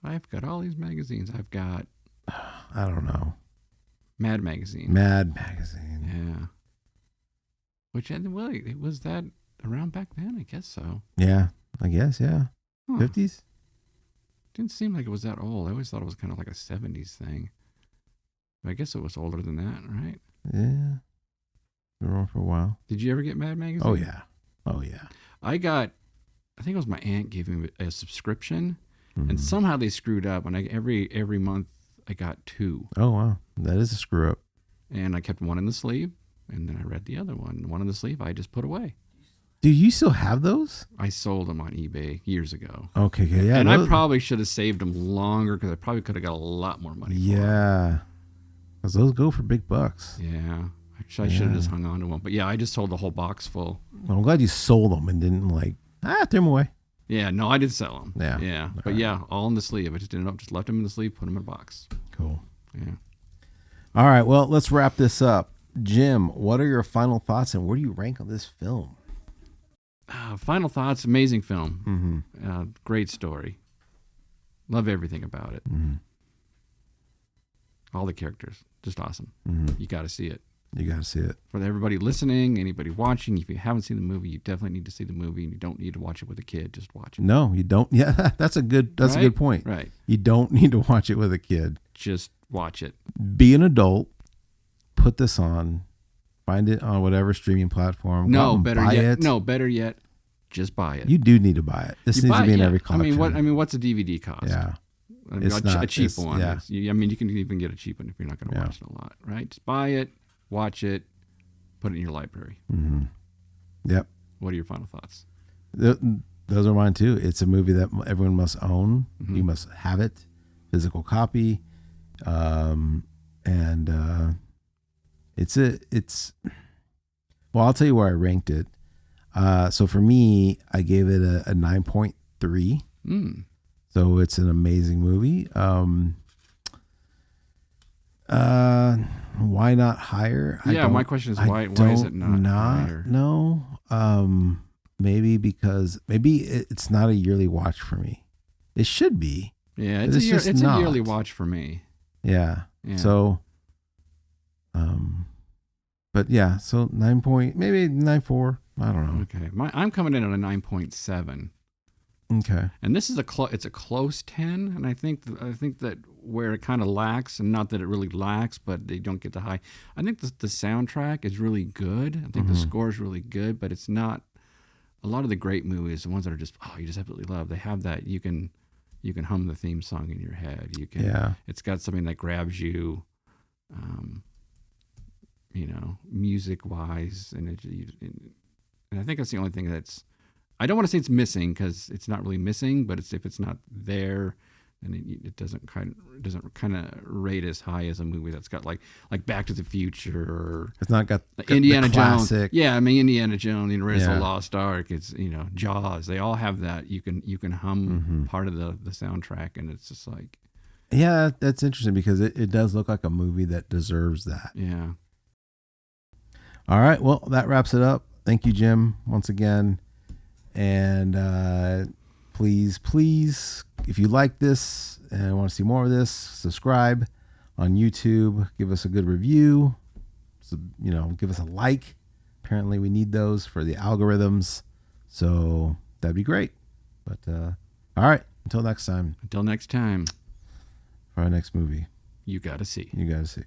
Speaker 2: I've got all these magazines. I've got,
Speaker 1: I don't know.
Speaker 2: Mad Magazine.
Speaker 1: Mad Magazine.
Speaker 2: Yeah. Which, well, was that around back then? I guess so.
Speaker 1: Yeah, I guess, yeah. 50s?
Speaker 2: Didn't seem like it was that old. I always thought it was kind of like a 70s thing. But I guess it was older than that, right?
Speaker 1: Yeah. Been around for a while.
Speaker 2: Did you ever get Mad Magazine?
Speaker 1: Oh, yeah. Oh, yeah.
Speaker 2: I think it was my aunt gave me a subscription, and somehow they screwed up, and every month I got 2.
Speaker 1: Oh, wow. That is a screw up.
Speaker 2: And I kept one in the sleeve, and then I read the other one. One in the sleeve I just put away.
Speaker 1: Do you still have those?
Speaker 2: I sold them on eBay years ago.
Speaker 1: Okay, yeah.
Speaker 2: And I probably should have saved them longer because I probably could have got a lot more money for them.
Speaker 1: Yeah. Because those go for big bucks.
Speaker 2: Yeah. I should have just hung on to them. But yeah, I just sold the whole box full.
Speaker 1: Well, I'm glad you sold them and didn't throw them away.
Speaker 2: Yeah, no, I did sell them.
Speaker 1: Yeah.
Speaker 2: Yeah. But yeah, all in the sleeve. I just left them in the sleeve, put them in a box.
Speaker 1: Cool.
Speaker 2: Yeah.
Speaker 1: All right, well, let's wrap this up. Jim, what are your final thoughts and where do you rank on this film?
Speaker 2: Final thoughts, amazing film. Great story. Love everything about it. All the characters, just awesome. You got to see it.
Speaker 1: You got to see it.
Speaker 2: For everybody listening, anybody watching, if you haven't seen the movie, you definitely need to see the movie, and you don't need to watch it with a kid. Just watch it.
Speaker 1: No, you don't. Yeah, that's a good point.
Speaker 2: Right.
Speaker 1: You don't need to watch it with a kid.
Speaker 2: Just watch it.
Speaker 1: Be an adult. Put this on. Find it on whatever streaming platform.
Speaker 2: Better yet, just buy it.
Speaker 1: You do need to buy it. This needs to be in every collection.
Speaker 2: What's a DVD cost?
Speaker 1: Yeah.
Speaker 2: A cheap one.
Speaker 1: Yeah.
Speaker 2: You can even get a cheap one if you're not going to watch it a lot, right? Just buy it, watch it, put it in your library.
Speaker 1: Yep.
Speaker 2: What are your final thoughts?
Speaker 1: Those are mine too. It's a movie that everyone must own. You must have it, physical copy, and it's. Well, I'll tell you where I ranked it. So for me, I gave it a 9.3. So it's an amazing movie. Why not higher?
Speaker 2: My question is why is it not higher?
Speaker 1: No. Maybe because it's not a yearly watch for me. It should be.
Speaker 2: Yeah, it's a yearly watch for me.
Speaker 1: Yeah. So but yeah, so maybe 9.4. I don't know.
Speaker 2: Okay. I'm coming in at a 9.7.
Speaker 1: Okay.
Speaker 2: And this is it's a close 10, and I think that where it kind of lacks, and not that it really lacks, but they don't get the high. I think the soundtrack is really good. I think the score is really good, but it's not a lot of the great movies, the ones that are just you just absolutely love. They have that you can hum the theme song in your head. It's got something that grabs you, music wise, and I think that's the only thing that's. I don't want to say it's missing because it's not really missing, but if it's not there, and it doesn't kind of rate as high as a movie that's got like Back to the Future or
Speaker 1: It's not got
Speaker 2: Indiana
Speaker 1: the
Speaker 2: Jones.
Speaker 1: classic.
Speaker 2: Yeah, I mean Indiana Jones, Raiders of
Speaker 1: Yeah.
Speaker 2: the Lost Ark. It's Jaws. They all have that. You can hum part of the soundtrack, and it's just like,
Speaker 1: yeah, that's interesting because it does look like a movie that deserves that.
Speaker 2: yeah.
Speaker 1: All right, well, that wraps it up. Thank you, Jim, once again. And please, if you like this and want to see more of this, subscribe on YouTube. Give us a good review. So, give us a like. Apparently, we need those for the algorithms. So that'd be great. But all right, until next time.
Speaker 2: Until next time.
Speaker 1: For our next movie.
Speaker 2: You gotta see.
Speaker 1: You gotta see.